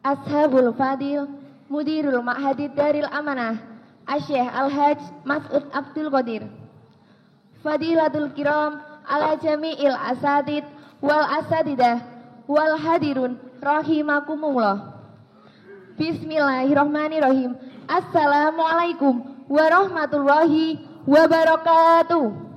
Ashabul Fadil, Mudirul Ma'hadid Daril Amanah, Asy-Syaikh Al-Hajj Mas'ud Abdul Qadir. Fadilatul Kiram ala jami'il asatid wal asatidah wal hadirun rahimakumullah. Bismillahirrahmanirrahim. Assalamualaikum warahmatullahi wabarakatuh.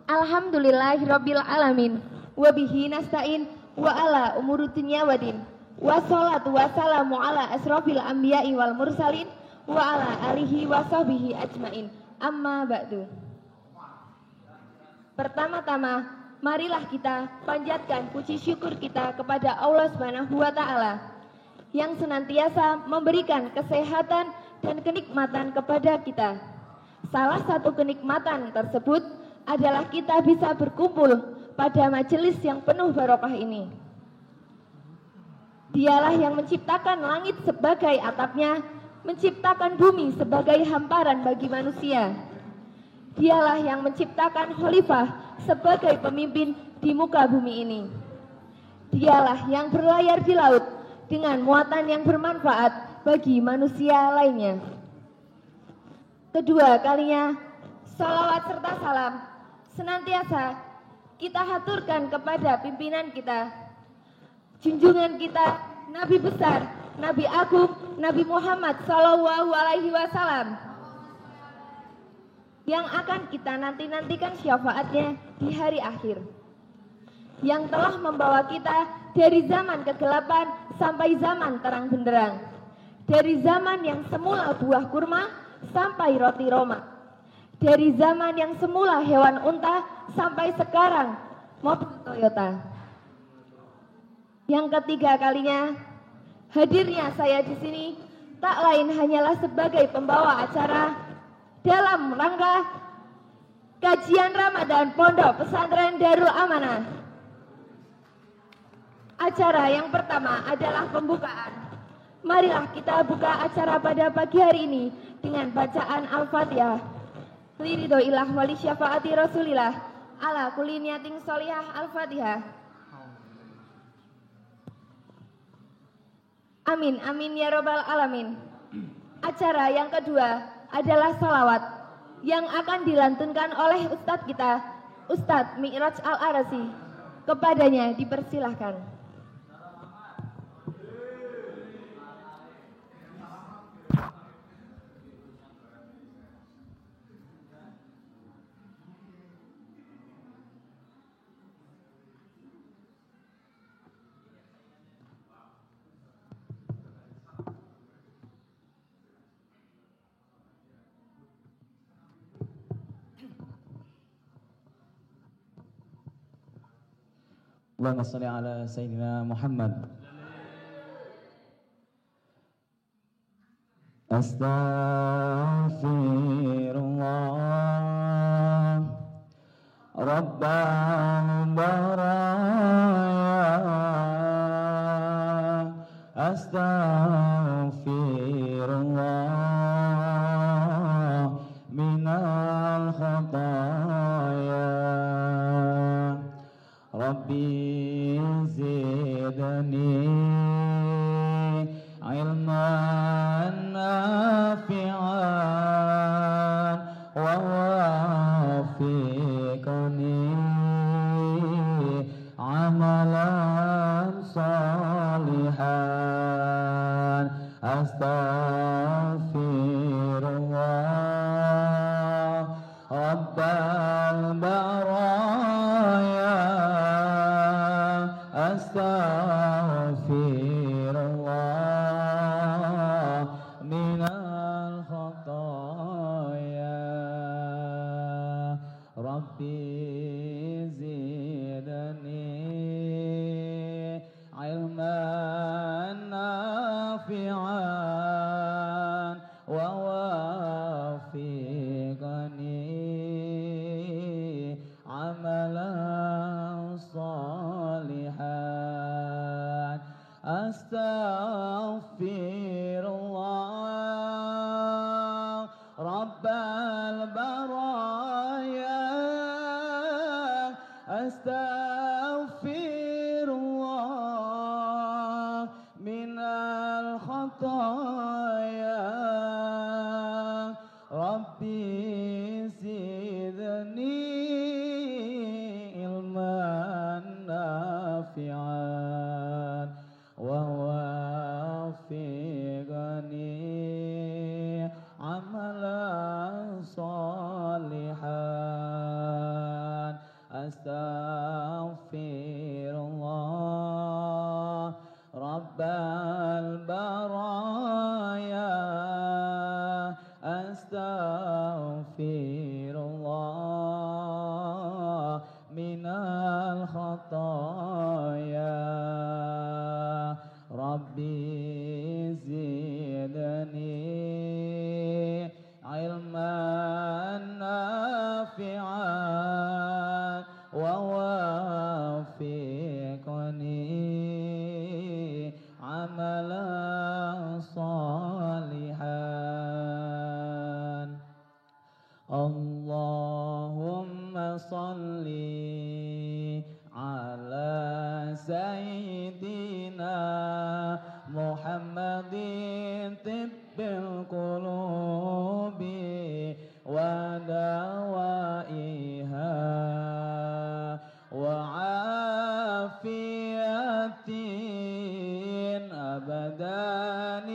Alhamdulillahirabbil alamin wa bihi nasta'in wa ala umuri dunya waddin. Wassalatu wassalamu ala asrofil anbiya'i wal mursalin wa ala alihi wa sahbihi ajmain. Amma ba'du. Pertama-tama, marilah kita panjatkan puji syukur kita kepada Allah Subhanahu wa taala yang senantiasa memberikan kesehatan dan kenikmatan kepada kita. Salah satu kenikmatan tersebut adalah kita bisa berkumpul pada majelis yang penuh barokah ini. Dialah yang menciptakan langit sebagai atapnya, menciptakan bumi sebagai hamparan bagi manusia. Dialah yang menciptakan khalifah sebagai pemimpin di muka bumi ini. Dialah yang berlayar di laut dengan muatan yang bermanfaat bagi manusia lainnya. Kedua kalinya, salawat serta salam senantiasa kita haturkan kepada pimpinan kita, junjungan kita, Nabi besar, Nabi agung, Nabi Muhammad Sallallahu Alaihi Wasallam, yang akan kita nantikan syafaatnya di hari akhir, yang telah membawa kita dari zaman kegelapan sampai zaman terang benderang, dari zaman yang semula buah kurma sampai roti Roma, dari zaman yang semula hewan unta sampai sekarang mobil Toyota. Yang ketiga kalinya, hadirnya saya di sini tak lain hanyalah sebagai pembawa acara dalam rangka kajian Ramadan Pondok Pesantren Darul Amanah. Acara yang pertama adalah pembukaan. Marilah kita buka acara pada pagi hari ini dengan bacaan Al-Fatihah. Liridhoillah wali syafaati Rasulillah ala kulli niyatin sholihah. Al-Fatihah. Amin amin ya robbal alamin. Acara yang kedua adalah salawat yang akan dilantunkan oleh Ustadz kita, Ustadz Mi'raj Al-Arasi. Kepadanya dipersilahkan. Allahumma shalli ala Sayyidina Muhammad. Astaghfirullah Rabbal baraya. Astaghfirullah minal khataya. Rabbi zidni ilman nafi'an wa wafiqni amalan salihan. Astaghfirullah Rabbal baraya. Astaghfirullah minal khataya. Rabbi zidni ilman nafi'an wa wafiqni amalan salihan. Astaghfirullah Rabbal baraya. Astaghfirullah رب البرايا أستغفر الله من الخطايا ربي زدني علما نافعا ووفقني عملا صالحا اللهم صل على سيدنا محمد طب القلوب ودوائها وعافية أبدان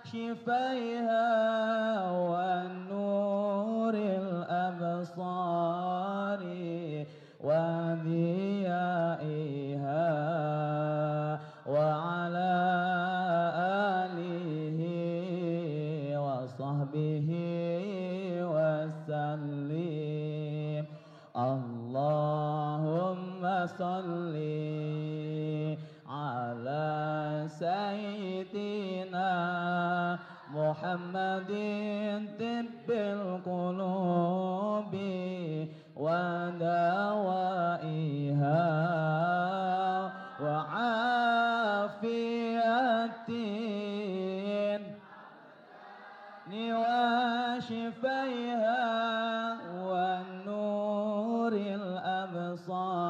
وشفيها والنور الأبصار وضيائها وعلى آله وصحبه وسلم اللهم صل على سيدنا محمد طب القلوب ودوائها وعافية وشفيها والنور الأبصار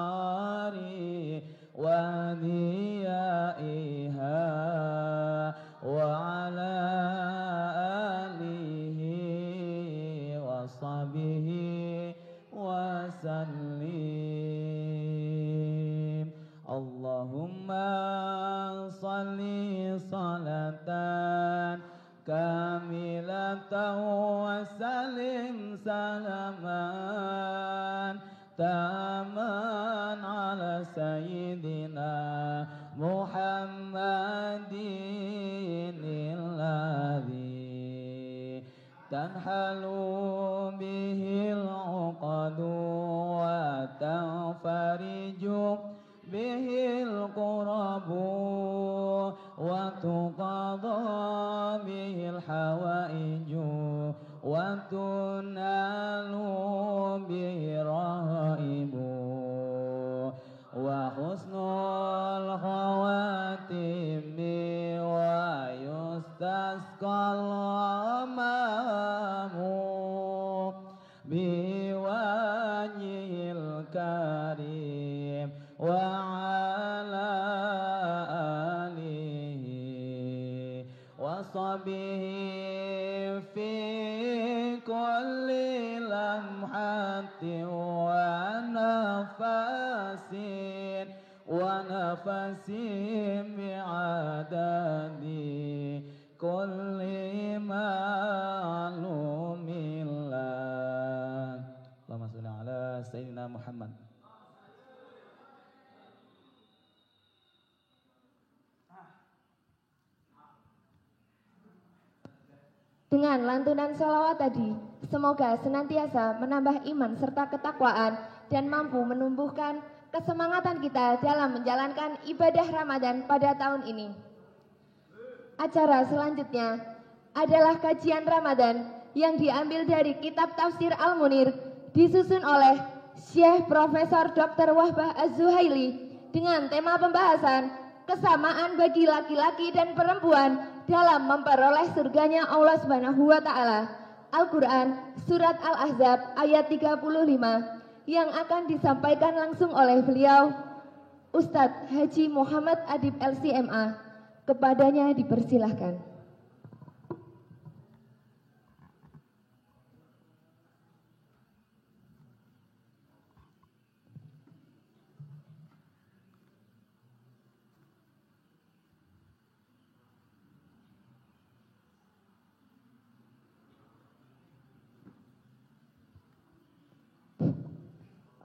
وضيائها وعلى آله وصحبه وسلم اللهم صل صلاة كاملة وسلم سلاما تاما على سيدنا محمد الذي تنحل به العقد وتنفرج به الكرب وتقضى به الحوائج وتنال به الرغائب وحسن الخواتم ويستسقى الغمام بوجهه الكريم وعلى آله وصحبه في كل لمحة ونفس بعدد كل معلوم الله اللهم صل على سيدنا محمد. Dengan lantunan sholawat tadi, semoga senantiasa menambah iman serta ketakwaan dan mampu menumbuhkan kesemangatan kita dalam menjalankan ibadah Ramadan pada tahun ini. Acara selanjutnya adalah kajian Ramadan yang diambil dari kitab Tafsir Al-Munir disusun oleh Syekh Profesor Dr. Wahbah Az-Zuhaili dengan tema pembahasan kesamaan bagi laki-laki dan perempuan dalam memperoleh surganya Allah Subhanahu wa taala. Al-Qur'an surat Al-Ahzab ayat 35 yang akan disampaikan langsung oleh beliau Ustadz Haji Muhammad Adib LCMA. Kepadanya dipersilahkan.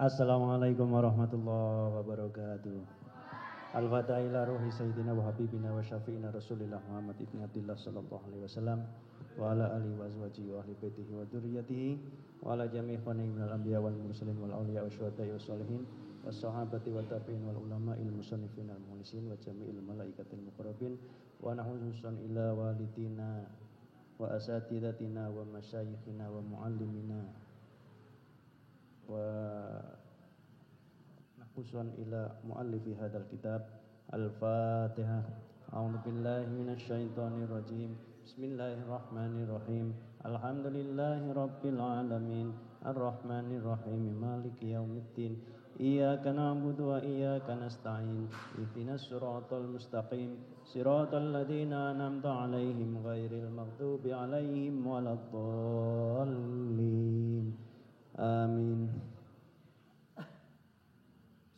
Assalamualaikum warahmatullahi wabarakatuh. Al-Fatihah ila ruhi sayyidina wa habibina wa syafi'ina Rasulillah Muhammad ibn Abdullah sallallahu alaihi wasallam wa ala alihi wa azwajihi wa ahli baitihi wa dzurriyyatihi wa ala jami'i ikhwanihi minal anbiya wal mursalin wal awliya wa syuhada'i wa sholihin was sahabati wa tabi'in wal ulama'il musannifin al muhlisin wa jami'il malaikatil muqarrabin wa nahussan ila walidina wa asatidatina wa masyayikhina wa muallimina wa khususan ila muallifi hadzal kitab. Al-Fatihah. A'udzu billahi minasy syaithanir rajim. Bismillahirrahmanirrahim. Alhamdulillahi rabbil alamin. Arrahmanir rahim. Maliki yaumiddin. Iyyaka na'budu wa iyyaka nasta'in. Ihdinas siratal mustaqim. Siratal ladzina an'amta 'alaihim ghairil maghdubi 'alaihim waladdallin. Amin.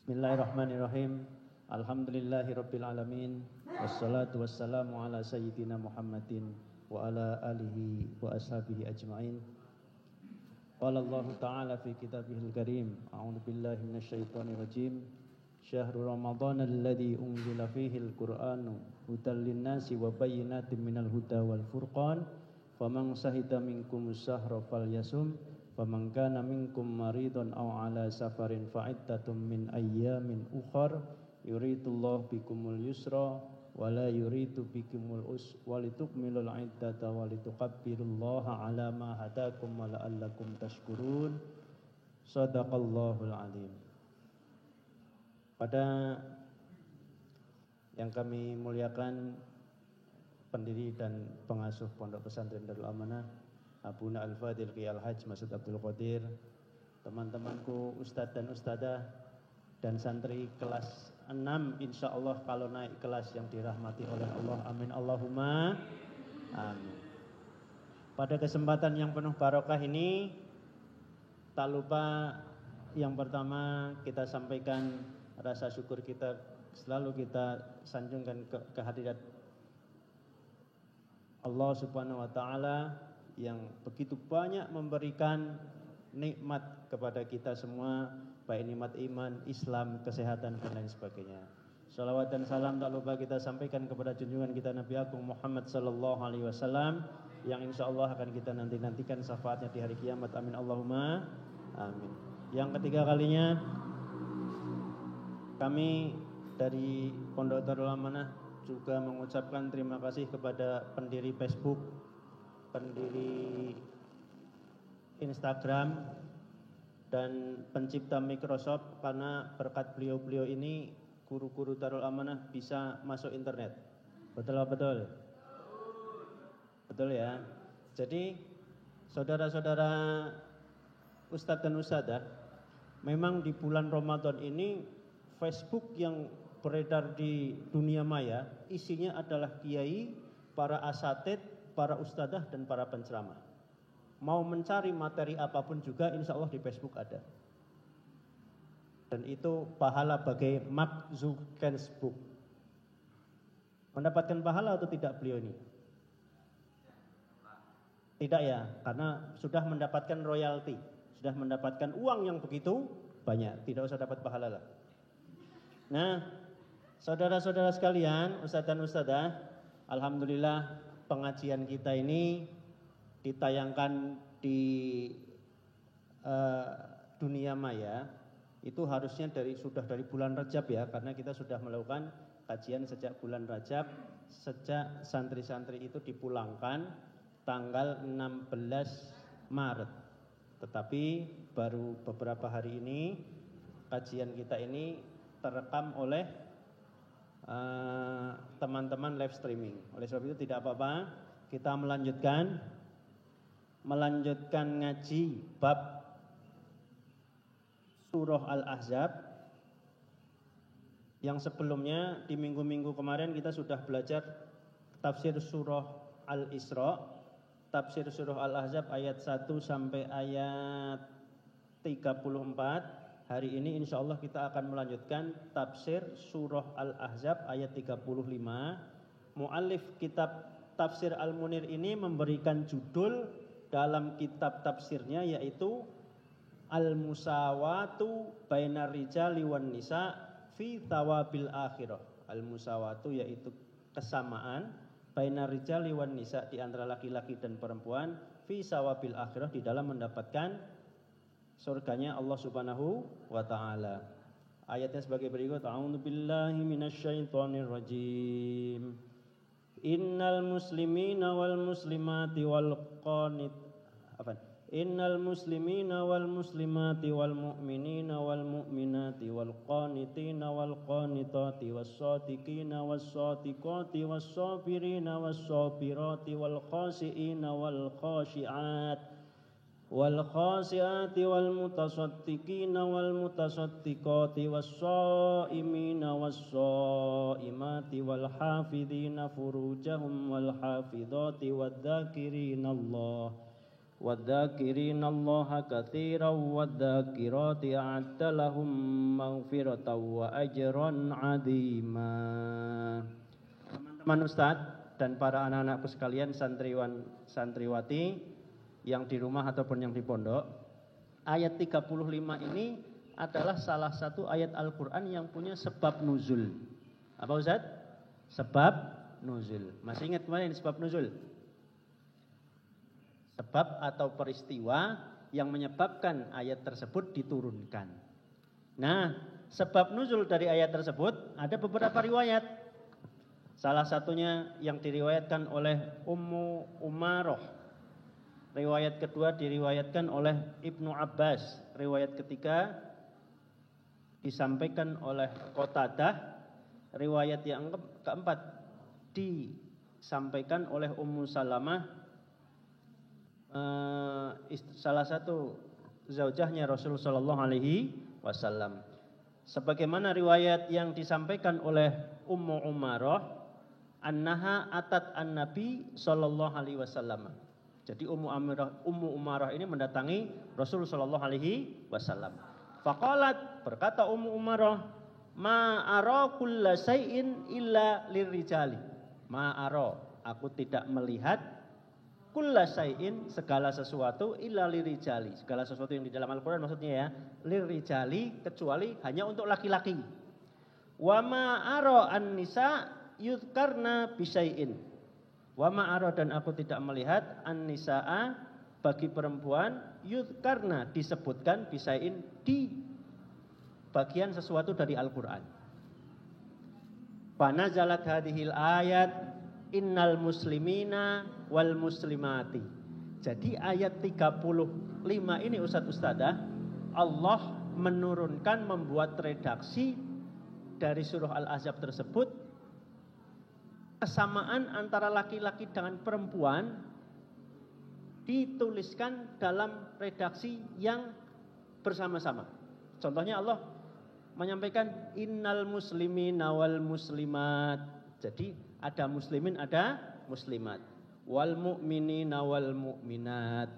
Bismillahirrahmanirrahim. Alhamdulillahi rabbil alamin. Wassalatu wassalamu ala sayyidina Muhammadin wa ala alihi wa ashabihi ajma'in. Qala Allah ta'ala fi kitabihil karim. A'udzu billahi minasyaitonir rajim. Syahrul Ramadan alladzi unzila fihil Qur'anu hudal linnasi wa bayyinatin minal huda wal furqan. Faman syahida minkumus syahra falyasum. Faman kana minkum maridun aw ala safarin fa'iddatun min ayyamin ukhar yuridullahu bikumul yusra wa la yuridu bikumul usra walitukmilul iddata walitukabbirullaha ala ma hadakum wa la'allakum tashkurun. Shadaqallahul alim. Pada yang kami muliakan pendiri dan pengasuh Pondok Pesantren Darul Amanah Abuna Al-Fadil Qiyai Al-Hajj Masud Abdul Qadir, teman-temanku ustadz dan ustadzah dan santri kelas 6 insyaallah kalau naik kelas yang dirahmati oleh Allah, amin Allahumma amin. Pada kesempatan yang penuh barokah ini tak lupa yang pertama kita sampaikan rasa syukur kita selalu kita sanjungkan kehadirat Allah Subhanahu wa taala yang begitu banyak memberikan nikmat kepada kita semua, baik nikmat iman, Islam, kesehatan dan lain sebagainya. Salawat dan salam tak lupa kita sampaikan kepada junjungan kita Nabi Agung Muhammad sallallahu alaihi wasallam yang insyaallah akan kita nantikan syafaatnya di hari kiamat, amin Allahumma amin. Yang ketiga kalinya kami dari Pondok Darul Amanah juga mengucapkan terima kasih kepada pendiri Facebook, pendiri Instagram dan pencipta Microsoft, karena berkat beliau-beliau ini guru-guru Darul Amanah bisa masuk internet. Betul apa betul? Betul ya. Jadi saudara-saudara ustadz dan ustadzah, memang di bulan Ramadan ini Facebook yang beredar di dunia maya isinya adalah kiai, para asatid, para ustadzah dan para penceramah. Mau mencari materi apapun juga insya Allah di Facebook ada. Dan itu pahala bagai Mark Zuckerberg. Mendapatkan pahala atau tidak beliau ini? Tidak ya, karena sudah mendapatkan royalti, sudah mendapatkan uang yang begitu banyak, tidak usah dapat pahala lah. Nah, saudara-saudara sekalian, ustadz dan ustadzah, alhamdulillah pengajian kita ini ditayangkan di dunia maya itu harusnya sudah dari bulan Rajab ya, karena kita sudah melakukan kajian sejak bulan Rajab, sejak santri-santri itu dipulangkan tanggal 16 Maret. Tetapi baru beberapa hari ini kajian kita ini terekam oleh teman-teman live streaming. Oleh sebab itu tidak apa-apa, kita melanjutkan ngaji bab surah Al-Ahzab yang sebelumnya. Di minggu-minggu kemarin kita sudah belajar tafsir surah Al-Isra, tafsir surah Al-Ahzab ayat 1 sampai ayat 34. Hari ini insya Allah kita akan melanjutkan tafsir surah Al-Ahzab ayat 35. Mu'allif kitab tafsir Al-Munir ini memberikan judul dalam kitab tafsirnya yaitu Al-Musawatu Bainar Rijali wan Nisa fi thawabil akhirah. Al-musawatu yaitu kesamaan bainar rijali wan nisa, di antara laki-laki dan perempuan, fi sawabil akhirah, di dalam mendapatkan surganya Allah Subhanahu wa taala. Ayatnya sebagai berikut. A'udzubillahi minasyaitonir rajim. Innal muslimina wal muslimati wal qanit Innal muslimina wal muslimati wal mu'minina wal mu'minati wal qanitina wal qanitati was shadiqina was shadiqati was sabirina was sabirati wal khashiina wal khashiat wal khasiati wal mutasaddiqina wal mutasaddiqati was shaimina was shaimati wal hafidhina furujahum wal hafidhati والذاكرين الله كثيرا والذاكرات أعد لهم مغفرة وأجرا عظيما. Teman-teman Ustadz dan para anak-anakku sekalian, santriwan santriwati yang di rumah ataupun yang di pondok, ayat 35 ini adalah salah satu ayat Al-Quran yang punya sebab nuzul. Apa Ustadz? Sebab nuzul. Masih ingat kemarin sebab nuzul? Sebab atau peristiwa yang menyebabkan ayat tersebut diturunkan. Nah, sebab nuzul dari ayat tersebut ada beberapa riwayat. Salah satunya yang diriwayatkan oleh Ummu Umarah. Riwayat kedua diriwayatkan oleh Ibnu Abbas. Riwayat ketiga disampaikan oleh Qatadah. Riwayat yang keempat disampaikan oleh Ummu Salamah, salah satu zaujahnya Rasulullah sallallahu alaihi wasallam. Sebagaimana riwayat yang disampaikan oleh Ummu Umarah, annaha atat an-nabi sallallahu alaihi wasallam. Jadi Ummu Umarah ini mendatangi Rasulullah sallallahu alaihi wasallam. Faqalat, berkata Ummu Umarah, ma ara kulla syai'in illa lirijali. Ma ara, aku tidak melihat kulla syai'in, segala sesuatu, illa lirijali, segala sesuatu yang di dalam Al-Quran maksudnya ya, lirijali, kecuali hanya untuk laki-laki. Wa ma ara an-nisa yudhkarna bisyai'in. Wa ma ara, dan aku tidak melihat an-nisa'a, bagi perempuan, yudhkarna, disebutkan bisyai'in, di bagian sesuatu dari Al-Quran. Fanazalat hadhil ayat innal muslimina wal muslimati. Jadi ayat 35 ini Ustadz-Ustadzah, Allah menurunkan, membuat redaksi dari surah Al-Ahzab tersebut, kesamaan antara laki-laki dengan perempuan dituliskan dalam redaksi yang bersama-sama. Contohnya Allah menyampaikan innal muslimina wal muslimat. Jadi ada muslimin, ada muslimat. Wal mu'minina wal mu'minat.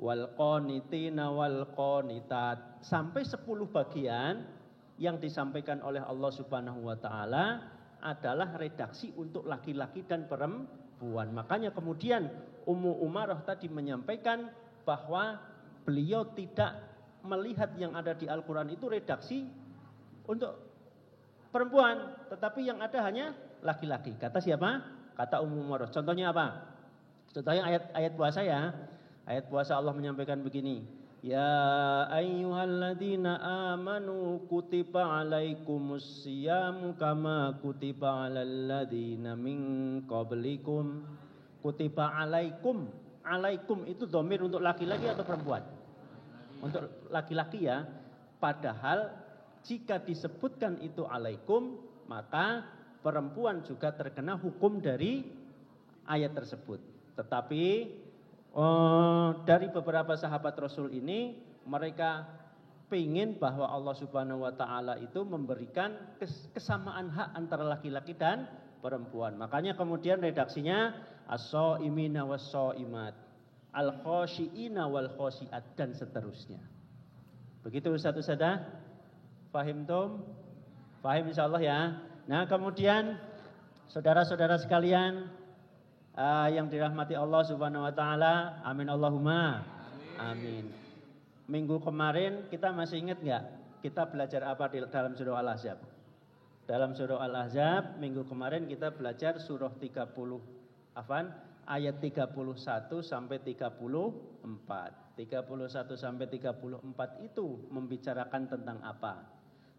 Wal qanitina wal qanitat. Sampai 10 bagian yang disampaikan oleh Allah Subhanahu wa taala adalah redaksi untuk laki-laki dan perempuan. Makanya kemudian Ummu Umarah tadi menyampaikan bahwa beliau tidak melihat yang ada di Al-Quran itu redaksi untuk perempuan, tetapi yang ada hanya laki-laki. Kata siapa? Kata Ummu Umarah. Contohnya apa? Contohnya ayat puasa ya. Ayat puasa Allah menyampaikan begini. Ya ayyuhalladzina amanu kutiba alaikumus siyamu kama kutiba alal ladzina min qablikum. Kutiba alaikum. Alaikum itu dhamir untuk laki-laki atau perempuan? Untuk laki-laki ya. Padahal jika disebutkan itu alaikum, maka perempuan juga terkena hukum dari ayat tersebut. Tetapi dari beberapa sahabat Rasul ini, mereka ingin bahwa Allah Subhanahu wa taala itu memberikan kesamaan hak antara laki-laki dan perempuan. Makanya kemudian redaksinya as-shaimina was-shaimat, al-khashiina wal khashiat, dan seterusnya. Begitu Ustaz-Ustazah? Fahim Tom? Fahim insyaallah ya. Nah kemudian saudara-saudara sekalian yang dirahmati Allah Subhanahu wa taala, amin Allahumma amin. Minggu kemarin kita masih ingat enggak kita belajar apa dalam surah Al-Ahzab? Dalam surah Al-Ahzab minggu kemarin kita belajar surah 30 ayat 31 sampai 34. 31 sampai 34 itu membicarakan tentang apa?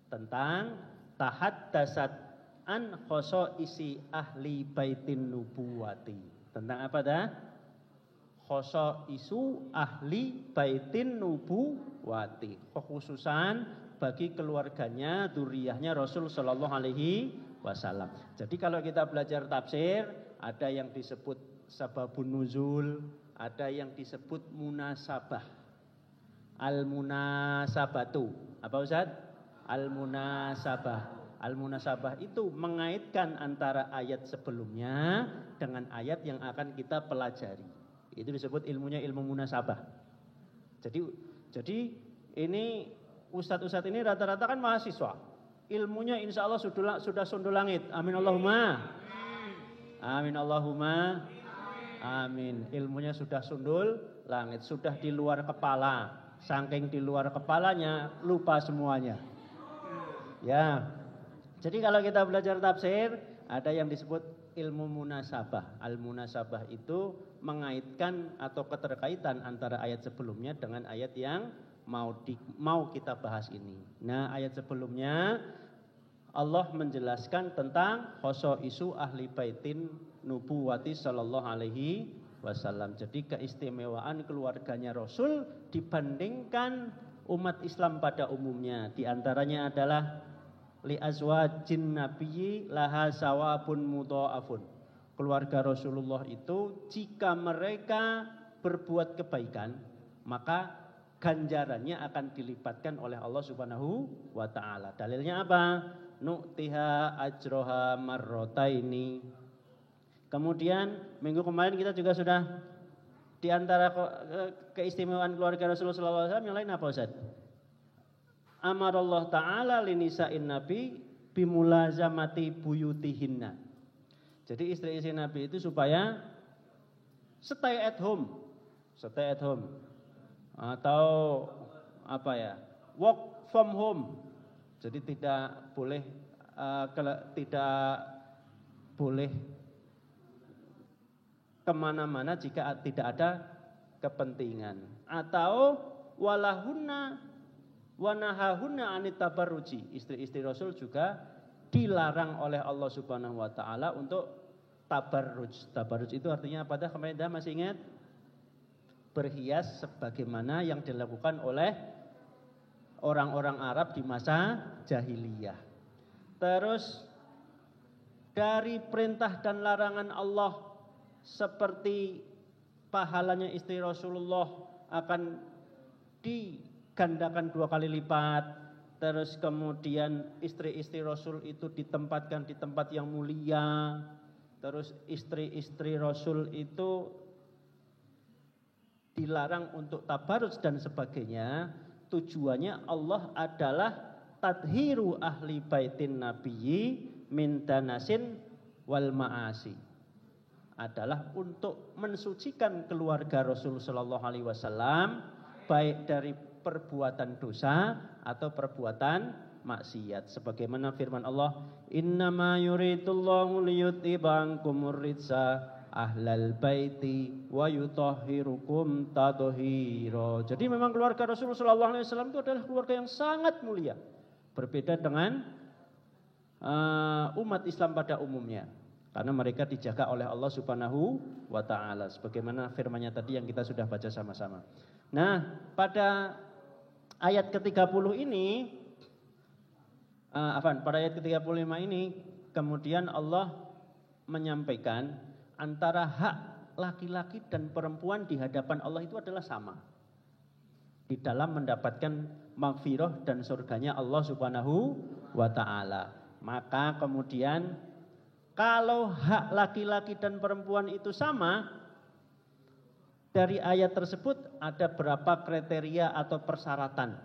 Tentang tahaddasat an khosoisi ahli baitin nubuwati. Tentang apa dah? Khosoisu ahli baitin nubuwati. Kekhususan bagi keluarganya, dzurriyyahnya Rasul sallallahu alaihi wasallam. Jadi kalau kita belajar tafsir, ada yang disebut sababun nuzul, ada yang disebut munasabah. Al-munasabatu. Apa Ustaz? Al-munasabah. Al-munasabah itu mengaitkan antara ayat sebelumnya dengan ayat yang akan kita pelajari. Itu disebut ilmunya ilmu munasabah. Jadi ini ustadz-ustadz ini rata-rata kan mahasiswa. Ilmunya insya Allah sudah sundul langit. Amin Allahumma. Amin Allahumma. Amin. Ilmunya sudah sundul langit. Sudah di luar kepala. Saking di luar kepalanya lupa semuanya. Ya. Jadi kalau kita belajar tafsir, ada yang disebut ilmu munasabah. Al-munasabah itu mengaitkan atau keterkaitan antara ayat sebelumnya dengan ayat yang mau kita bahas ini. Nah, ayat sebelumnya Allah menjelaskan tentang khosoisu ahli baitin nubuwati sallallahu alaihi wasallam. Jadi keistimewaan keluarganya Rasul dibandingkan umat Islam pada umumnya. Di antaranya adalah li azwajin nabiyyi laha sawabun mudha'afun. Keluarga Rasulullah itu jika mereka berbuat kebaikan, maka ganjarannya akan dilipatkan oleh Allah Subhanahu wa taala. Dalilnya apa? Nu'tiha ajroha marrotaini. Kemudian minggu kemarin kita juga sudah di antara keistimewaan keluarga Rasulullah SAW yang lain apa Ustaz? Amarallah ta'ala linisa'in nabi bimulazamati buyutihinna. Jadi istri-istri Nabi itu supaya stay at home. Stay at home. Atau apa ya, work from home. Jadi tidak boleh kemana-mana jika tidak ada kepentingan. Atau walahunna wanahahunna anit tabarruji. Istri-istri Rasul juga dilarang oleh Allah Subhanahu wa taala untuk tabarruj. Tabarruj itu artinya apa dah? Kemarin dah masih ingat? Berhias sebagaimana yang dilakukan oleh orang-orang Arab di masa jahiliyah. Terus dari perintah dan larangan Allah seperti pahalanya istri Rasulullah akan digandakan 2 kali lipat. Terus kemudian istri-istri Rasul itu ditempatkan di tempat yang mulia. Terus istri-istri Rasul itu dilarang untuk tabarruj dan sebagainya. Tujuannya Allah adalah tadhiru ahli baitin nabiyyi min danasin wal ma'asi. Adalah untuk mensucikan keluarga Rasul sallallahu alaihi wasallam baik dari perbuatan dosa atau perbuatan maksiat. Sebagaimana firman Allah, "Innama yuridullahu liyuthiba ankumur ritsa ahlal baiti wa yutahhirukum tathira." Jadi memang keluarga Rasul sallallahu alaihi wasallam itu adalah keluarga yang sangat mulia. Berbeda dengan umat Islam pada umumnya. Karena mereka dijaga oleh Allah Subhanahu wa taala sebagaimana firman-Nya tadi yang kita sudah baca sama-sama. Nah, pada ayat ke-30 ini pada ayat ke-35 ini kemudian Allah menyampaikan antara hak laki-laki dan perempuan di hadapan Allah itu adalah sama. Di dalam mendapatkan maghfirah dan surganya Allah Subhanahu wa taala. Maka kemudian kalau hak laki-laki dan perempuan itu sama, dari ayat tersebut ada berapa kriteria atau persyaratan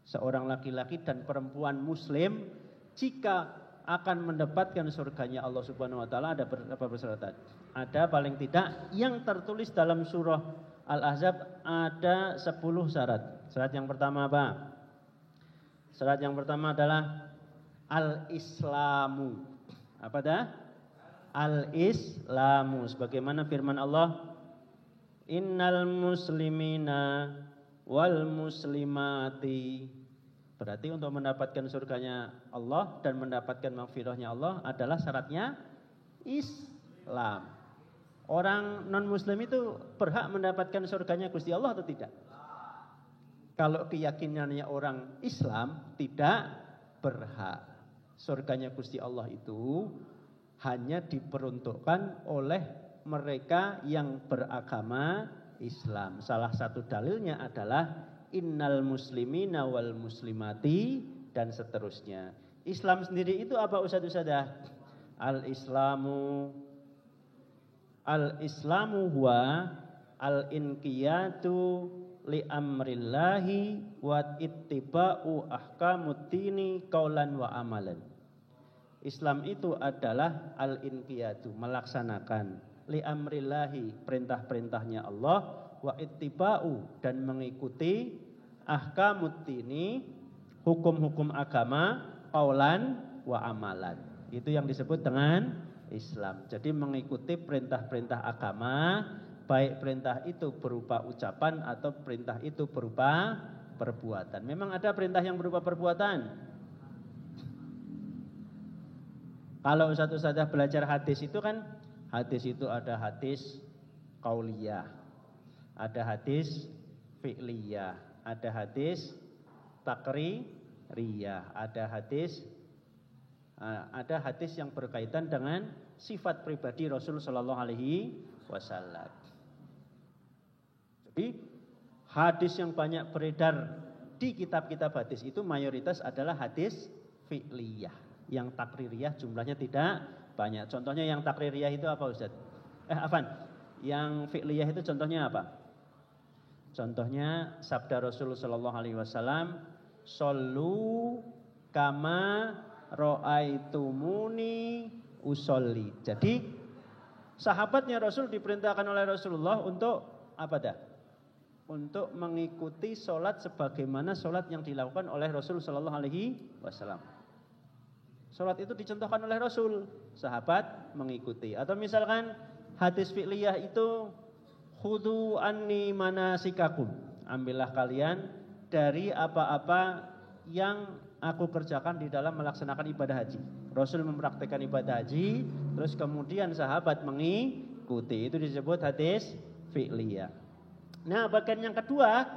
seorang laki-laki dan perempuan muslim jika akan mendapatkan surganya Allah Subhanahu wa taala, ada berapa persyaratan? Ada paling tidak yang tertulis dalam surah Al-Ahzab ada 10 syarat. Syarat yang pertama apa? Syarat yang pertama adalah al-islamu. Apa dah? Al-islamu. Sebagaimana firman Allah, innal muslimina wal muslimati. Berarti untuk mendapatkan surganya Allah dan mendapatkan maghfirahnya Allah adalah syaratnya Islam. Orang non-muslim itu berhak mendapatkan surganya Gusti Allah atau tidak? Kalau keyakinannya orang Islam tidak berhak. Surganya Gusti Allah itu hanya diperuntukkan oleh mereka yang beragama Islam. Salah satu dalilnya adalah innal muslimina wal muslimati dan seterusnya. Islam sendiri itu apa Ustaz-Ustazah? Al-islamu huwa al-inqiyatu li amrillahi wa ittiba'u ahkamuddini qaulan wa amalan. Islam itu adalah al-inqiyatu, melaksanakan li amrillahi, perintah-perintahnya Allah, wa ittiba'u, dan mengikuti ahkamuddini, hukum-hukum agama, qaulan wa amalan. Itu yang disebut dengan Islam. Jadi mengikuti perintah-perintah agama, baik perintah itu berupa ucapan atau perintah itu berupa perbuatan. Memang ada perintah yang berupa perbuatan. Kalau Ustaz-Ustazah belajar hadis itu kan, hadis itu ada hadis qauliyah, ada hadis fi'liyah, ada hadis takririyah, ada hadis yang berkaitan dengan sifat pribadi Rasul sallallahu alaihi wasallam. Jadi hadis yang banyak beredar di kitab-kitab hadis itu mayoritas adalah hadis fi'liyah. Yang takririyah jumlahnya tidak banyak. Contohnya yang takririyah itu apa Ustaz? Yang fi'liyah itu contohnya apa? Contohnya sabda Rasul sallallahu alaihi wasallam, "Shollu kama ra'aitumuni usolli." Jadi sahabatnya Rasul diperintahkan oleh Rasulullah untuk apa dah? Untuk mengikuti sholat sebagaimana sholat yang dilakukan oleh Rasul sallallahu alaihi wasallam. Sholat itu dicontohkan oleh Rasul, sahabat mengikuti. Atau misalkan hadis fi'liyah itu khudhu anni manasikakum, ambillah kalian dari apa-apa yang aku kerjakan di dalam melaksanakan ibadah haji. Rasul mempraktikkan ibadah haji, terus kemudian sahabat mengikuti. Itu disebut hadis fi'liyah. Nah, bagian yang kedua,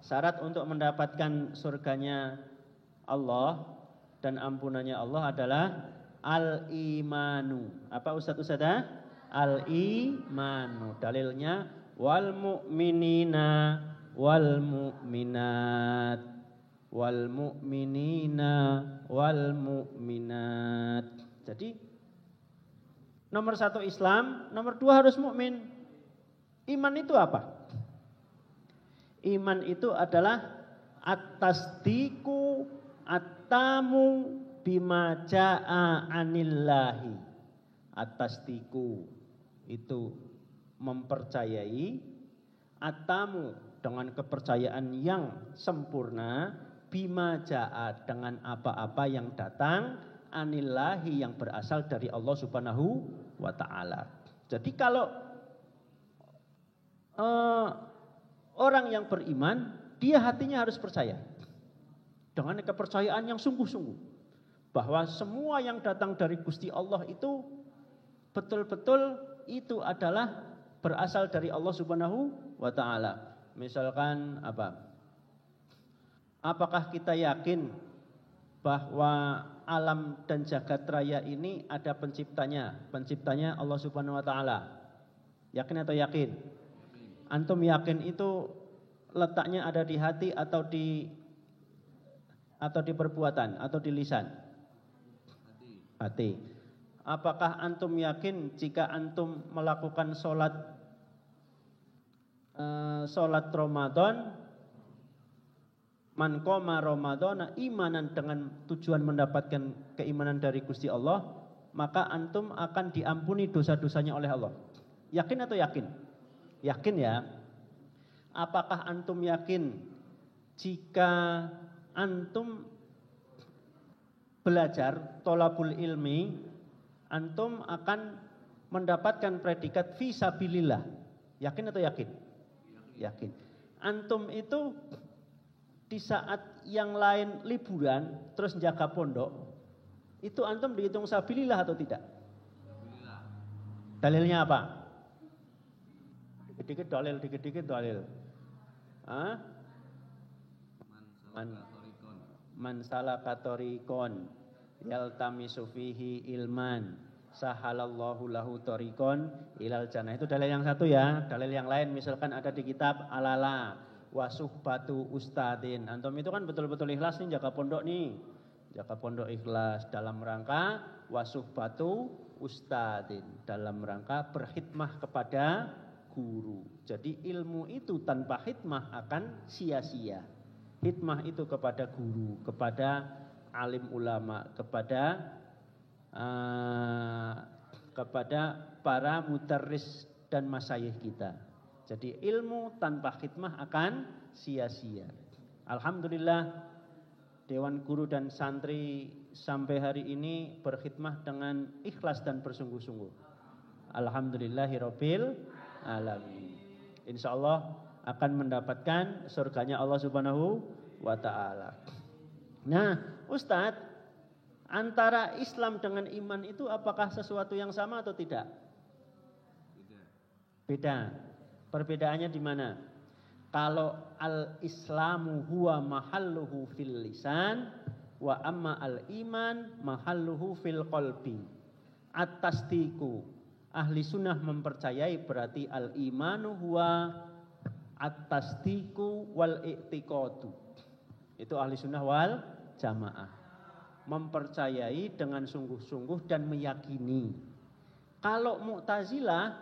syarat untuk mendapatkan surganya Allah dan ampunannya Allah adalah al-imanu. Apa Ustaz-Ustazah? Al-imanu. Dalilnya wal mu'minina wal mu'minat. Wal mu'minina wal mu'minat. Jadi nomor satu Islam, nomor dua harus mukmin. Iman itu apa? Iman itu adalah at-tasdiqu at-tamu bima ja'a anillahi. At-tasdiqu itu mempercayai, at-tamu dengan kepercayaan yang sempurna, bima ja'a dengan apa-apa yang datang, anillahi yang berasal dari Allah Subhanahu wa ta'ala. Jadi kalau orang yang beriman, dia hatinya harus percaya dengan kepercayaan yang sungguh-sungguh bahwa semua yang datang dari Gusti Allah itu betul-betul itu adalah berasal dari Allah Subhanahu wa ta'ala. Misalkan apa? Apakah kita yakin bahwa alam dan jagat raya ini ada penciptanya? Penciptanya Allah Subhanahu wa ta'ala. Yakin atau yakin? Antum yakin itu letaknya ada di hati atau di perbuatan atau di lisan? Hati. Apakah antum yakin jika antum melakukan sholat Ramadan, man qoma Ramadhana imanan, dengan tujuan mendapatkan keimanan dari Gusti Allah, maka antum akan diampuni dosa-dosanya oleh Allah? Yakin atau yakin? Yakin ya. Apakah antum yakin jika antum belajar tolabul ilmi, antum akan mendapatkan predikat fisabilillah. Yakin atau yakin? Yakin. Antum itu di saat yang lain liburan terus jaga pondok, itu antum dihitung sabilillah atau tidak? Dalilnya apa? Dikit-dikit dalil, dikit-dikit dalil. Hah? Man salaka tariqon yaltamisu fihi ilman sahalallahu lahu tariqon ilal jannah. Itu dalil yang satu ya. Dalil yang lain misalkan ada di kitab Alala wasuhbatu ustadin. Antum itu kan betul-betul ikhlas nih jaga pondok nih. Jaga pondok ikhlas dalam rangka wasuhbatu ustadin, dalam rangka berkhidmah kepada guru. Jadi ilmu itu tanpa khidmah akan sia-sia. Khidmah itu kepada guru, kepada alim ulama, kepada para mudarris dan masyayikh kita. Jadi ilmu tanpa khidmah akan sia-sia. Alhamdulillah Dewan Guru dan Santri sampai hari ini berkhidmah dengan ikhlas dan bersungguh-sungguh. Alhamdulillahirabbil alamin. Insyaallah akan mendapatkan surganya Allah Subhanahu wa taala. Nah, Ustadz, antara Islam dengan iman itu apakah sesuatu yang sama atau tidak? Beda. Perbedaannya di mana? Kalau al-Islamu huwa mahalluhu fil lisan wa amma al-iman mahalluhu fil qalbi. At-tasdiqu. Ahli sunnah mempercayai berarti al-imanu huwa at-tasdiqu wal i'tiqadu. Itu ahli sunnah wal jamaah. Mempercayai dengan sungguh-sungguh dan meyakini. Kalau Mu'tazilah,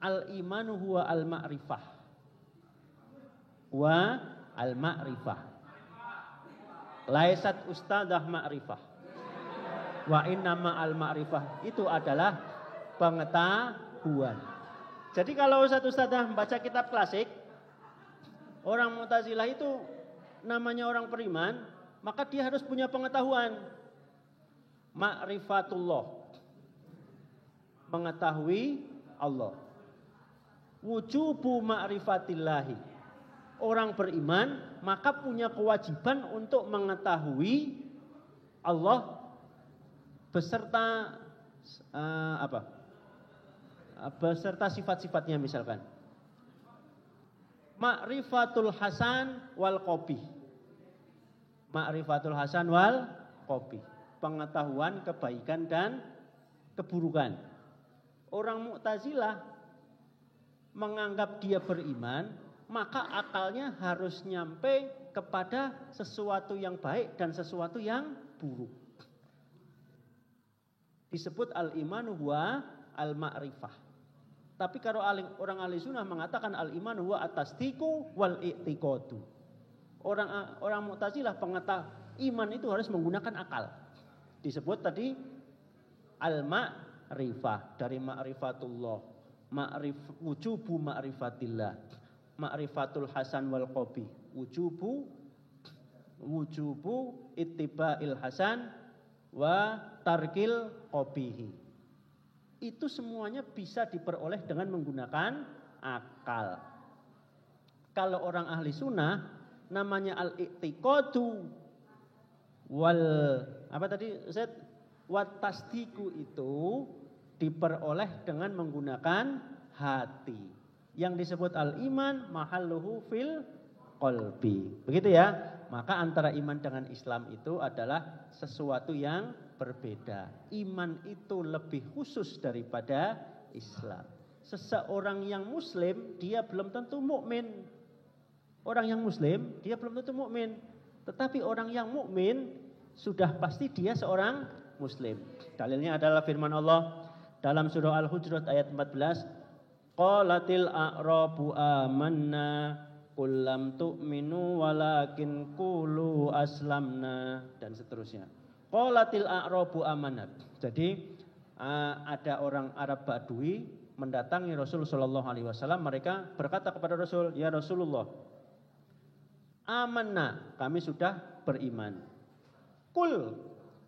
al-imanu huwa al-ma'rifah. Wa al-ma'rifah. Laisat ustadzah ma'rifah. Wa innama al-ma'rifah. Itu adalah pengetahuan. Jadi kalau ustadzah membaca kitab klasik, orang Mu'tazilah itu namanya orang beriman, maka dia harus punya pengetahuan. Ma'rifatullah. Mengetahui Allah. Wujubu ma'rifatillahi. Orang beriman maka punya kewajiban untuk mengetahui Allah beserta beserta sifat-sifatnya misalkan. Ma'rifatul hasan wal qabih. Ma'rifatul hasan wal qabih. Pengetahuan kebaikan dan keburukan. Orang Mu'tazilah menganggap dia beriman, maka akalnya harus nyampe kepada sesuatu yang baik dan sesuatu yang buruk. Disebut al-imanu huwa al-ma'rifah. Tapi kalau orang ahli sunnah mengatakan al-imanu huwa at-tasdiqu wal i'tiqadu. Orang Mu'tazilah iman itu harus menggunakan akal. Disebut tadi al-ma'rifah dari ma'rifatullah. Wujubu ma'rifatillah. Ma'rifatul hasan wal qabih. Wujubu ittiba'il hasan wa tarkil qabihi. Itu semuanya bisa diperoleh dengan menggunakan akal. Kalau orang ahli sunnah namanya al-i'tiqadu wal wat tasdiqu itu diperoleh dengan menggunakan hati. Yang disebut al-iman mahalluhu fil qalbi. Begitu ya. Maka antara iman dengan Islam itu adalah sesuatu yang berbeda. Iman itu lebih khusus daripada Islam. Seseorang yang muslim dia belum tentu mukmin. Orang yang muslim dia belum tentu mukmin. Tetapi orang yang mukmin sudah pasti dia seorang muslim. Dalilnya adalah firman Allah dalam surah Al-Hujurat ayat 14. Qalatil a'rabu amanna qul lam tu'minu walakin qulu aslamna, dan seterusnya. Qalatil a'rabu amanat. Jadi ada orang Arab Badui mendatangi Rasul sallallahu alaihi wasallam, mereka berkata kepada Rasul, "Ya Rasulullah, amanna, kami sudah beriman." Qul,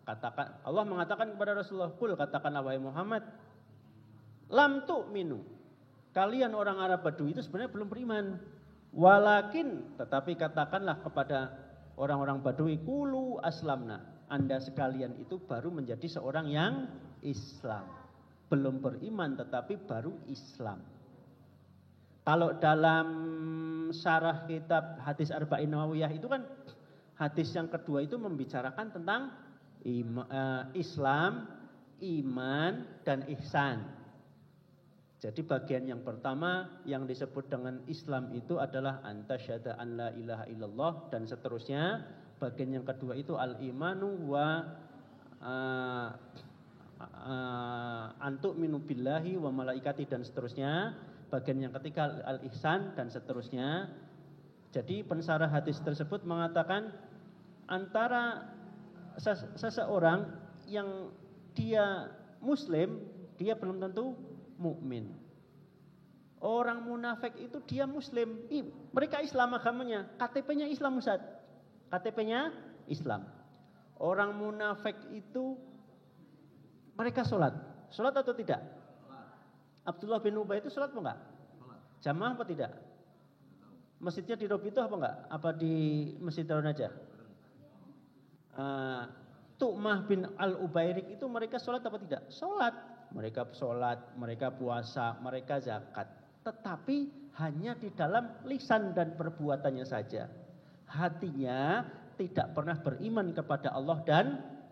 Katakan, Allah mengatakan kepada Rasulullah, "Qul," katakanlah wahai Muhammad, "lam tu'minu." Kalian orang Arab Badui itu sebenarnya belum beriman. Walakin, tetapi katakanlah kepada orang-orang Badui, "Qulu aslamna." Anda sekalian itu baru menjadi seorang yang Islam. Belum beriman tetapi baru Islam. Kalau dalam syarah kitab hadis Arba'in Nawawiyah itu kan hadis yang kedua itu membicarakan tentang Islam, iman, dan ihsan. Jadi bagian yang pertama yang disebut dengan Islam itu adalah antasyhada an la ilaha illallah dan seterusnya. Bagian yang kedua itu al-imanu wa antu'minu billahi wa malaikati dan seterusnya. Bagian yang ketiga al-ihsan dan seterusnya. Jadi pensarah hadis tersebut mengatakan antara seseorang yang dia muslim, dia belum tentu mukmin. Orang munafik itu dia muslim, mereka Islam agamanya, KTP-nya Islam Ustaz. KTP-nya Islam. Orang munafik itu mereka sholat atau tidak? Abdullah bin Ubay itu sholat apa enggak? Jamaah apa tidak? Masjidnya di Robito apa enggak? Apa di Masjid Darun aja? Tu'mah bin Al-Ubairik itu mereka sholat apa tidak? Sholat. Mereka sholat, mereka puasa, mereka zakat. Tetapi hanya di dalam lisan dan perbuatannya saja. Hatinya tidak pernah beriman kepada Allah dan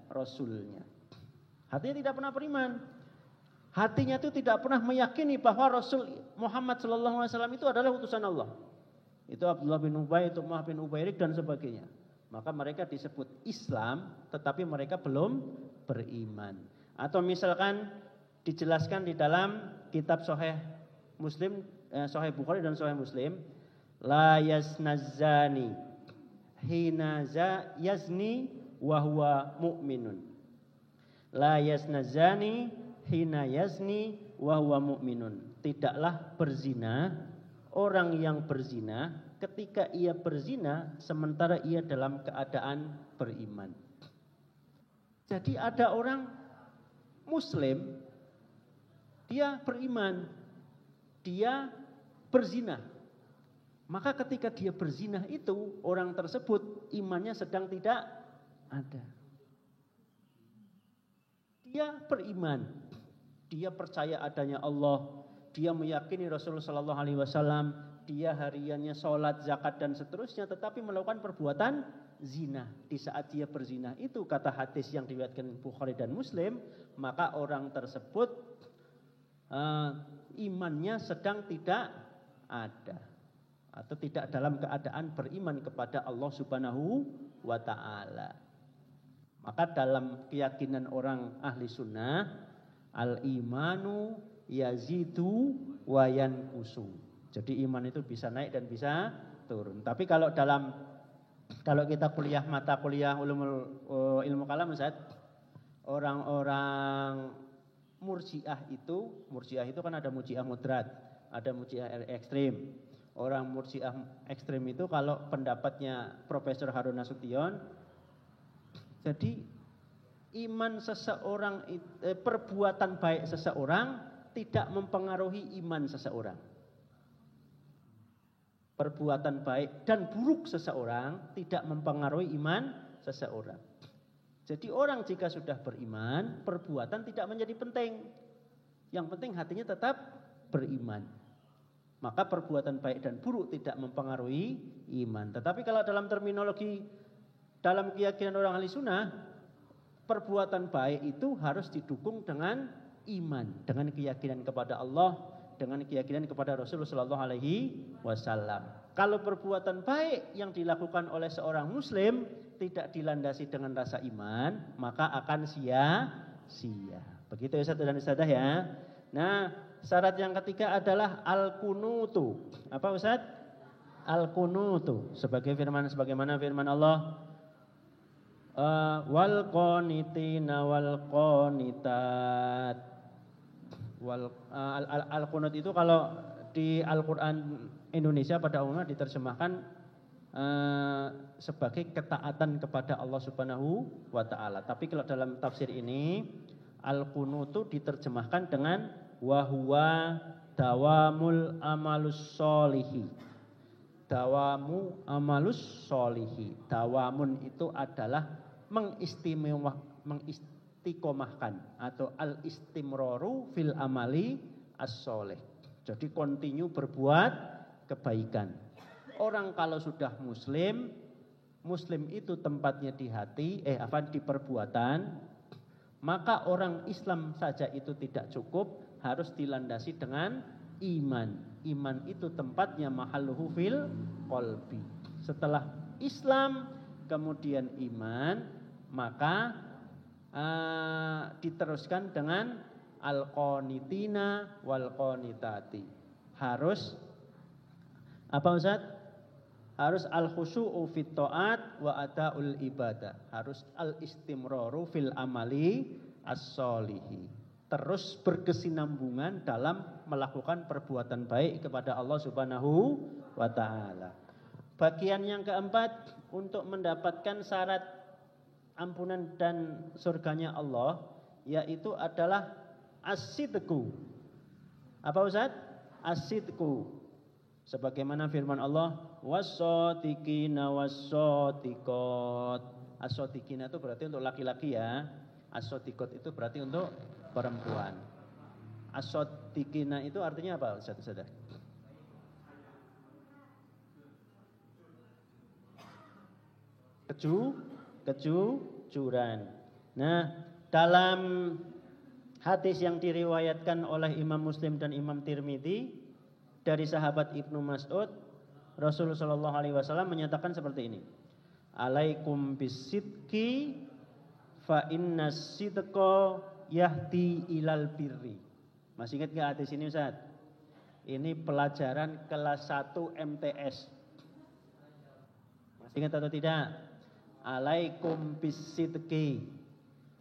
Rasulnya. Hatinya tidak pernah beriman. Hatinya itu tidak pernah meyakini bahwa Rasul Muhammad SAW itu adalah utusan Allah. Itu Abdullah bin Ubay, Tu'mah bin Ubairik dan sebagainya. Maka mereka disebut Islam tetapi mereka belum beriman. Atau misalkan dijelaskan di dalam kitab Sahih Muslim, Sahih Bukhari dan Sahih Muslim, la yasnazani hina yazni wa huwa mu'minun. La yasnazani hina yazni wa huwa mu'minun. Tidaklah berzina orang yang berzina ketika ia berzina sementara ia dalam keadaan beriman. Jadi ada orang muslim, dia beriman, dia berzina. Maka ketika dia berzina itu orang tersebut imannya sedang tidak ada. Dia beriman, dia percaya adanya Allah, dia meyakini Rasulullah SAW, dia hariannya sholat, zakat dan seterusnya, tetapi melakukan perbuatan zina. Di saat dia berzina itu kata hadis yang diriwayatkan Bukhari dan Muslim, maka orang tersebut imannya sedang tidak ada atau tidak dalam keadaan beriman kepada Allah Subhanahu wa ta'ala. Maka dalam keyakinan orang ahli sunnah, al-imanu yazidu wa yanqusu. Jadi iman itu bisa naik dan bisa turun. Tapi kalau kita kuliah mata kuliah ilmu kalam Ustaz, orang-orang Murji'ah itu kan ada Murji'ah mudrat, ada Murji'ah ekstrim. Orang Murji'ah ekstrim itu kalau pendapatnya Profesor Harun Nasution, jadi iman seseorang, perbuatan baik seseorang tidak mempengaruhi iman seseorang. Perbuatan baik dan buruk seseorang tidak mempengaruhi iman seseorang. Jadi orang jika sudah beriman, perbuatan tidak menjadi penting. Yang penting hatinya tetap beriman. Maka perbuatan baik dan buruk tidak mempengaruhi iman. Tetapi kalau dalam terminologi, dalam keyakinan orang ahli sunnah, perbuatan baik itu harus didukung dengan iman, dengan keyakinan kepada Allah, dengan keyakinan kepada Rasulullah SAW. Kalau perbuatan baik yang dilakukan oleh seorang muslim tidak dilandasi dengan rasa iman, maka akan sia-sia. Begitu ya Ustaz dan Ustazah ya. Nah, syarat yang ketiga adalah al-kunutu. Apa Ustaz? Al-kunutu. Sebagaimana firman Allah, wal qanitina wal qanitat. Al-qunut itu kalau di Al-Quran Indonesia pada umumnya diterjemahkan sebagai ketaatan kepada Allah Subhanahu wa taala. Tapi kalau dalam tafsir ini al-qunutu diterjemahkan dengan wa huwa dawamul amalus solihi. Dawamu amalus solihi. Dawamun itu adalah mengistiqomahkan atau al-istimroru fil amali as-soleh. Jadi continue berbuat kebaikan. Orang kalau sudah muslim itu tempatnya di hati, di perbuatan, maka orang Islam saja itu tidak cukup, harus dilandasi dengan iman. Iman itu tempatnya mahalluhu fil qalbi. Setelah Islam kemudian iman, maka diteruskan dengan al-qanitina wal qanitati. Harus apa Ustaz? Harus al-khusyu'u fit ta'at wa adaul ibadah. Harus al-istimraru fil amali as-solihi. Terus berkesinambungan dalam melakukan perbuatan baik kepada Allah Subhanahu wa taala. Bagian yang keempat, untuk mendapatkan syarat ampunan dan surganya Allah, yaitu adalah as-sidqu. Apa Ustaz? As-sidqu. Sebagaimana firman Allah, was-shadiqina was-shadiqat. As-shadiqina itu berarti untuk laki-laki ya. As-shadiqat itu berarti untuk perempuan. As-shadiqina itu artinya apa Ustaz? Kejujuran. Nah, dalam hadis yang diriwayatkan oleh Imam Muslim dan Imam Tirmidzi dari sahabat Ibnu Mas'ud, Rasulullah sallallahu alaihi wasallam menyatakan seperti ini. Alaikum bisidqi fa innas sidqa yahdi ilal birri. Masih ingat enggak hadis ini Ustaz? Ini pelajaran kelas 1 MTS. Masih ingat atau tidak? Alaikum bisidqi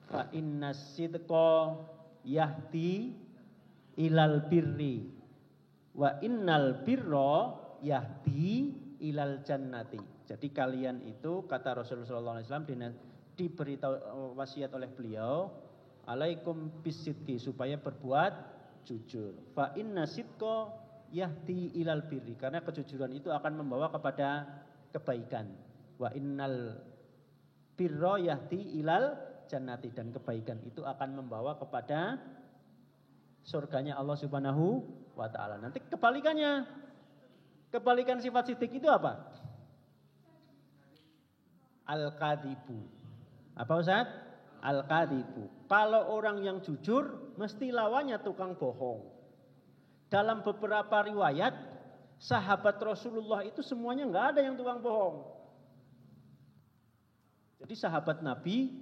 fa innas sidqa yahdi ilal birri. Wa innal birra yahdi ilal jannati. Jadi kalian itu, kata Rasulullah SAW, diberitahu wasiat oleh beliau, alaikum bisidqi, supaya berbuat jujur. Fa inna sidqa yahdi ilal birri, karena kejujuran itu akan membawa kepada kebaikan. Wa innal birra yahdi ilal jannati, dan kebaikan itu akan membawa kepada surganya Allah Subhanahu wa ta'ala. Nanti kebalikannya, kebalikan sifat siddiq itu apa? Al-kadibu. Apa Ustaz? Al-kadibu. Kalau orang yang jujur, mesti lawannya tukang bohong. Dalam beberapa riwayat, sahabat Rasulullah itu semuanya nggak ada yang tukang bohong. Jadi sahabat Nabi,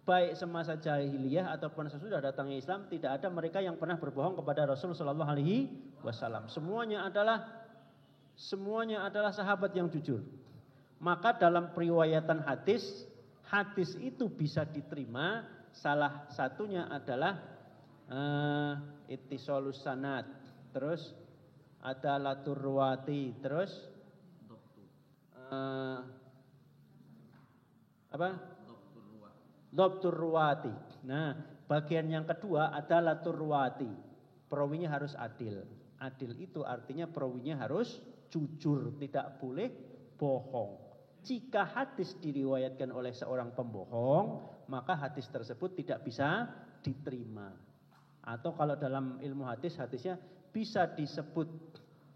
baik semasa jahiliyah ataupun sesudah datangnya Islam, tidak ada mereka yang pernah berbohong kepada Rasul sallallahu alaihi wasallam. Semuanya adalah sahabat yang jujur. Maka dalam periwayatan hadis itu bisa diterima, salah satunya adalah ittisalus sanad, terus ada latur ruwati, terus Dhabtur ruwati. Nah, bagian yang kedua adalah latur ruwati. Perawinya harus adil. Adil itu artinya perawinya harus jujur, tidak boleh bohong. Jika hadis diriwayatkan oleh seorang pembohong, maka hadis tersebut tidak bisa diterima. Atau kalau dalam ilmu hadis, hadisnya bisa disebut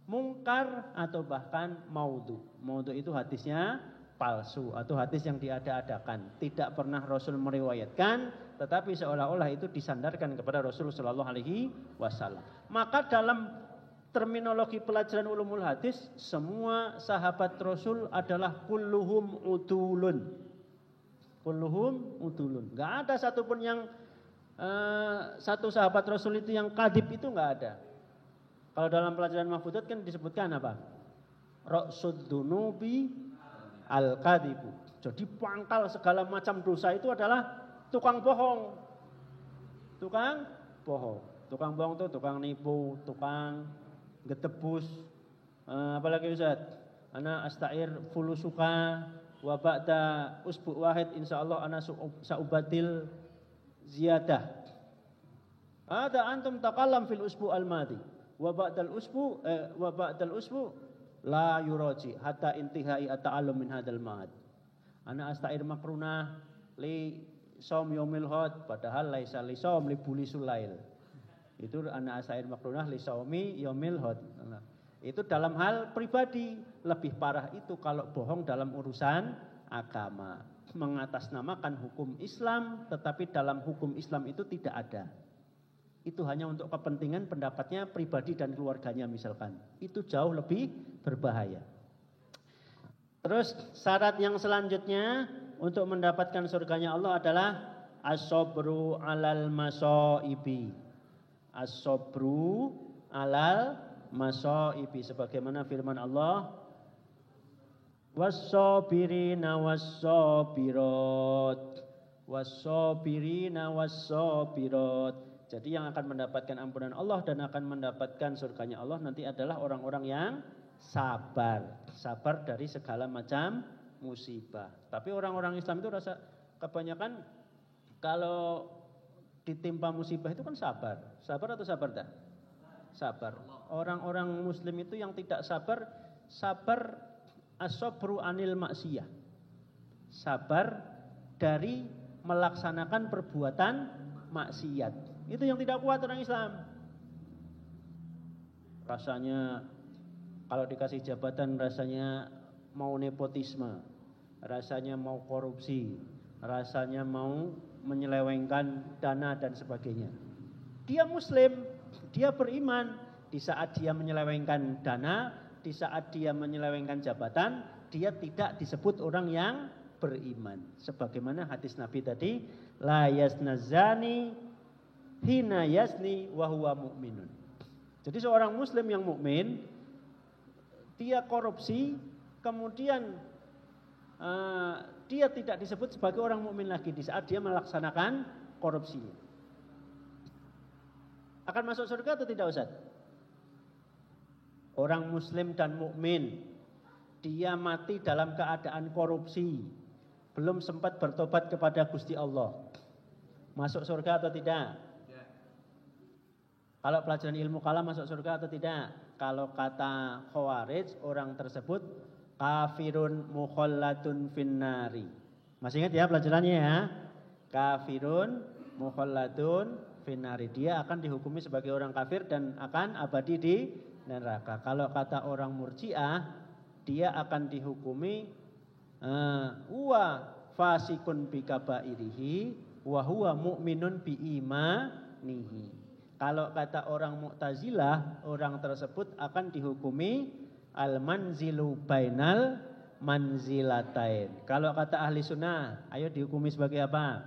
mungkar atau bahkan maudhu. Maudhu itu hadisnya palsu atau hadis yang diada-adakan, tidak pernah Rasul meriwayatkan, tetapi seolah-olah itu disandarkan kepada Rasul sallallahu alaihi wasallam. Maka dalam terminologi pelajaran ulumul hadis, semua sahabat Rasul adalah kulluhum udulun. Kulluhum udulun. Enggak ada satupun yang satu sahabat Rasul itu yang kadib, itu enggak ada. Kalau dalam pelajaran mahfudzat kan disebutkan apa? Ra'sud dunubi al-kadibu. Jadi pangkal segala macam dosa itu adalah tukang bohong. Tukang bohong. Tukang bohong itu tukang nipu, tukang getebus, apalagi Ustaz? ana astair fulusuka wa ba'da usbu wahid insyaallah ana saubatil ziyadah. Ada antum takallam fil usbu al-madi wa ba'dal usbu la yuraji hatta intihai at-ta'allum min hadzal ma'ad. Ana astair makrunah li saum yaumil had padahal laisa li saum li buli sulail. Itu ana astair makrunah li saumi yaumil had. Itu dalam hal pribadi. Lebih parah itu kalau bohong dalam urusan agama, mengatasnamakan hukum Islam tetapi dalam hukum Islam itu tidak ada. Itu hanya untuk kepentingan pendapatnya pribadi dan keluarganya misalkan. Itu jauh lebih berbahaya. Terus syarat yang selanjutnya untuk mendapatkan surganya Allah adalah as-sabru alal masaibi. As-sabru alal masaibi, sebagaimana firman Allah, was-sabirina was-sabirat, was-sabirina was-sabirat. Jadi yang akan mendapatkan ampunan Allah dan akan mendapatkan surganya Allah nanti adalah orang-orang yang sabar. Sabar dari segala macam musibah. Tapi orang-orang Islam itu rasa kebanyakan kalau ditimpa musibah itu kan sabar. Sabar atau sabar tak? Sabar. Orang-orang Muslim itu yang tidak sabar, sabar as-sabru anil maksiyah. Sabar dari melaksanakan perbuatan maksiat. Itu yang tidak kuat orang Islam. Rasanya kalau dikasih jabatan rasanya mau nepotisme, rasanya mau korupsi, rasanya mau menyelewengkan dana dan sebagainya. Dia Muslim, dia beriman. Di saat dia menyelewengkan dana, di saat dia menyelewengkan jabatan, dia tidak disebut orang yang beriman. Sebagaimana hadis Nabi tadi, la yasnazani hina yasni wa huwa mu'minun. Jadi seorang Muslim yang mukmin, dia korupsi, kemudian dia tidak disebut sebagai orang mukmin lagi di saat dia melaksanakan korupsinya. Akan masuk surga atau tidak, Ustaz? Orang Muslim dan mukmin, dia mati dalam keadaan korupsi, belum sempat bertobat kepada Gusti Allah, masuk surga atau tidak? Kalau pelajaran ilmu kalam masuk surga atau tidak? Kalau kata Khawarij, orang tersebut kafirun mukhallatun finnari. Masih ingat ya pelajarannya ya? Kafirun mukhallatun finnari. Dia akan dihukumi sebagai orang kafir dan akan abadi di neraka. Kalau kata orang Murji'ah, dia akan dihukumi wa fasikun bi kabairihi wa huwa mu'minun bi imanihi. Kalau kata orang Mu'tazilah, orang tersebut akan dihukumi al-manzilu bainal manzilatain. Kalau kata ahli sunnah, ayo dihukumi sebagai apa?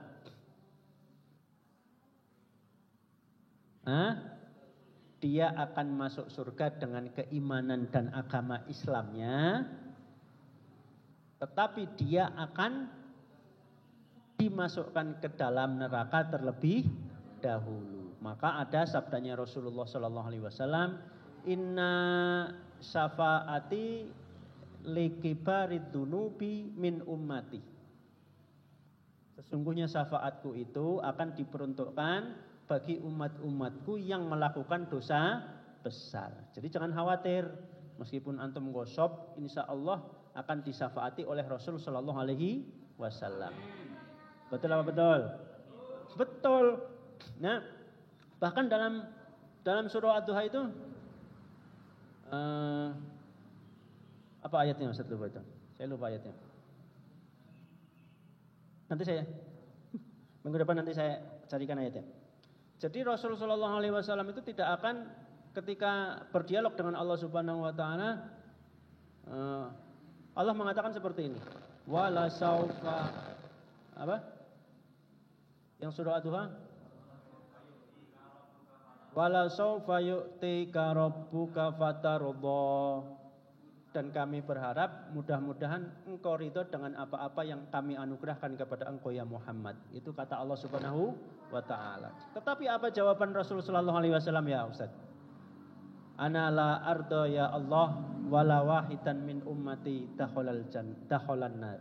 Dia akan masuk surga dengan keimanan dan agama Islamnya, tetapi dia akan dimasukkan ke dalam neraka terlebih dahulu. Maka ada sabdanya Rasulullah sallallahu alaihi wasallam, inna syafaati likibarid dunubi min ummati. Sesungguhnya syafaatku itu akan diperuntukkan bagi umat-umatku yang melakukan dosa besar. Jadi jangan khawatir, meskipun antum gosop, insya Allah akan disyafaati oleh Rasul sallallahu alaihi wasallam. Betul apa betul? Betul. Nah, bahkan dalam surah Ad-Duha itu apa ayatnya Ustaz lupa itu? Saya lupa ayatnya. Nanti saya minggu depan nanti saya carikan ayatnya. Jadi Rasul sallallahu alaihi wasallam itu tidak akan ketika berdialog dengan Allah Subhanahu wa taala Allah mengatakan seperti ini. Wala saufa apa? Yang surah Ad-Duha? Wala saufa yu'tika rabbuka fatarudha. Dan kami berharap mudah-mudahan engkau ridho dengan apa-apa yang kami anugerahkan kepada engkau ya Muhammad. Itu kata Allah Subhanahu wa taala. Tetapi apa jawaban Rasul sallallahu alaihi wasallam ya Ustaz? Ana la ardo ya Allah wala wahidan min ummati dakhalan nar.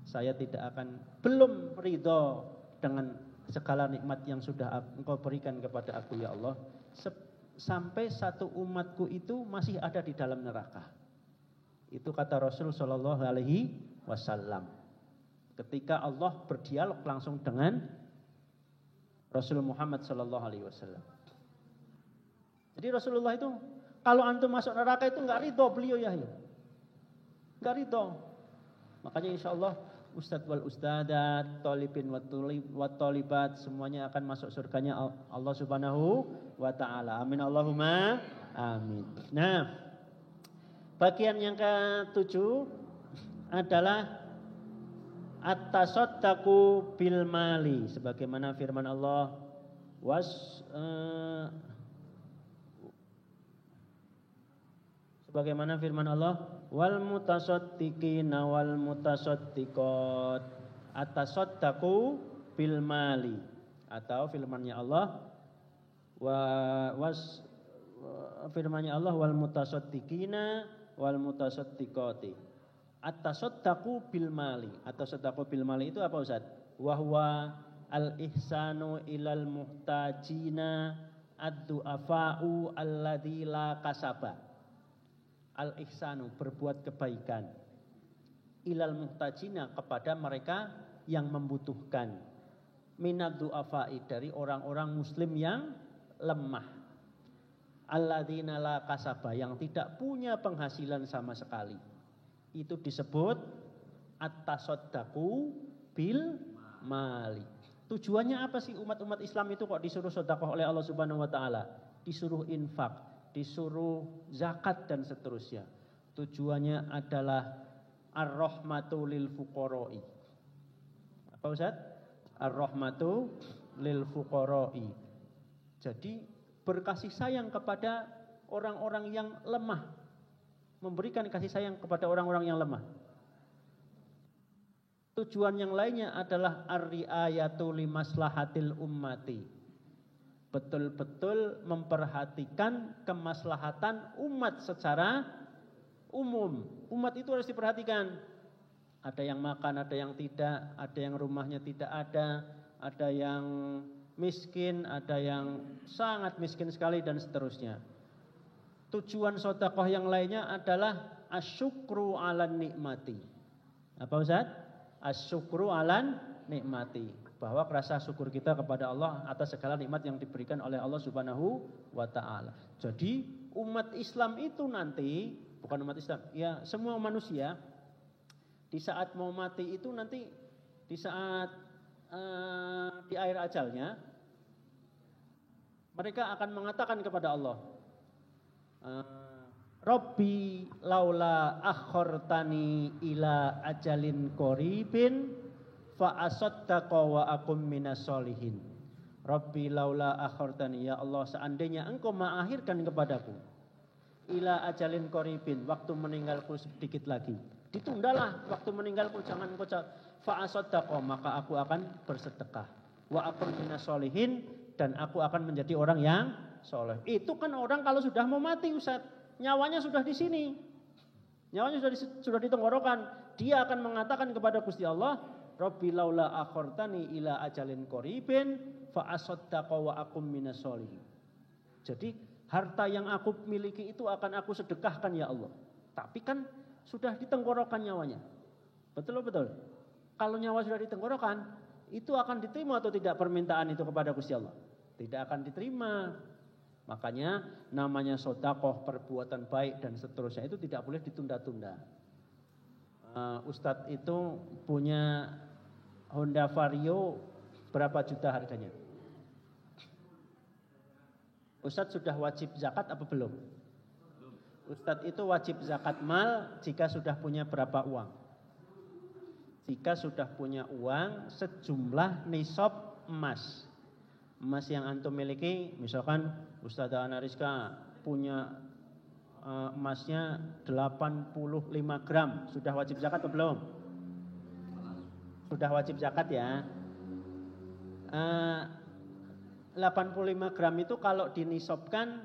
Saya tidak akan belum ridho dengan segala nikmat yang sudah Engkau berikan kepada aku ya Allah sampai satu umatku itu masih ada di dalam neraka. Itu kata Rasul sallallahu alaihi wasallam. Ketika Allah berdialog langsung dengan Rasul Muhammad sallallahu alaihi wasallam. Jadi Rasulullah itu kalau antum masuk neraka itu enggak ridho beliau ya. Enggak ridho. Makanya insyaallah ustadz wal ustadzat, thalibin wat thalibat semuanya akan masuk surganya Allah Subhanahu wa taala. Amin Allahumma amin. Nah, bagian yang ke-7 adalah at-tasaddaqu bil mali sebagaimana firman Allah sebagaimana firman Allah wal mutasaddiqina wal mutasaddiqat atasaddaqu bil mali atau firman-Nya Allah firman-Nya Allah wal mutasaddiqina wal mutasaddiqati atasaddaqu bil mali. Atasaddaqu bil mali itu apa Ustaz? Wa huwa al ihsanu ilal muhtajina ad-du'afa'u alladzi la kasaba. Al-ihsanu berbuat kebaikan ilal muhtajina kepada mereka yang membutuhkan minad du'afa'i dari orang-orang muslim yang lemah alladzina la kasaba yang tidak punya penghasilan sama sekali. Itu disebut at-tasaddaqu bil mali. Tujuannya apa sih umat-umat Islam itu kok disuruh sedekah oleh Allah Subhanahu wa taala? Disuruh infak, disuruh zakat dan seterusnya. Tujuannya adalah ar-rahmatu lil fuqara'i. Apa Ustaz? Ar-rahmatu lil fuqara'i. Jadi berkasih sayang kepada orang-orang yang lemah. Memberikan kasih sayang kepada orang-orang yang lemah. Tujuan yang lainnya adalah ar-riayatu limaslahatil ummati. Betul-betul memperhatikan kemaslahatan umat secara umum. Umat itu harus diperhatikan. Ada yang makan, ada yang tidak, ada yang rumahnya tidak ada yang miskin, ada yang sangat miskin sekali dan seterusnya. Tujuan sedekah yang lainnya adalah asyukru 'alan nikmati. Apa Ustaz? Asyukru 'alan nikmati. Bahwa rasa syukur kita kepada Allah atas segala nikmat yang diberikan oleh Allah Subhanahu wa taala. Jadi umat Islam itu nanti, bukan umat Islam, ya semua manusia di saat mau mati itu nanti di saat di akhir ajalnya mereka akan mengatakan kepada Allah, Rabbi laula akhortani ila ajalin qaribin fa asaddaqa wa akum minas solihin. Rabbi laula akhortani, ya Allah seandainya engkau mengakhirkan kepadaku ila ajalin qaribin, waktu meninggalku sedikit lagi, ditundalah waktu meninggalku, jangan engkau fa asaddaqa, maka aku akan bersedekah wa akum minas solihin, dan aku akan menjadi orang yang soleh. Itu kan orang kalau sudah mau mati Ustaz, nyawanya sudah di sini, nyawanya sudah di tenggorokan, dia akan mengatakan kepada Gusti Allah, Rabbi laula akhortani ila ajalin qaribin fa asaddaqa wa akum minas solihin. Jadi harta yang aku miliki itu akan aku sedekahkan ya Allah. Tapi kan sudah di tenggorokan nyawanya. Betul. Kalau nyawa sudah di tenggorokan, itu akan diterima atau tidak permintaan itu kepada Gusti Allah? Tidak akan diterima. Makanya namanya sedekah, perbuatan baik dan seterusnya itu tidak boleh ditunda-tunda. Ustadz itu punya Honda Vario, berapa juta harganya? Ustadz sudah wajib zakat apa belum? Ustadz itu wajib zakat mal jika sudah punya berapa uang? Jika sudah punya uang sejumlah nisab emas. Emas yang antum miliki, misalkan Ustadzah Ana Rizka punya emasnya 85 gram, sudah wajib zakat atau belum? Sudah wajib zakat ya. 85 gram itu kalau dinisabkan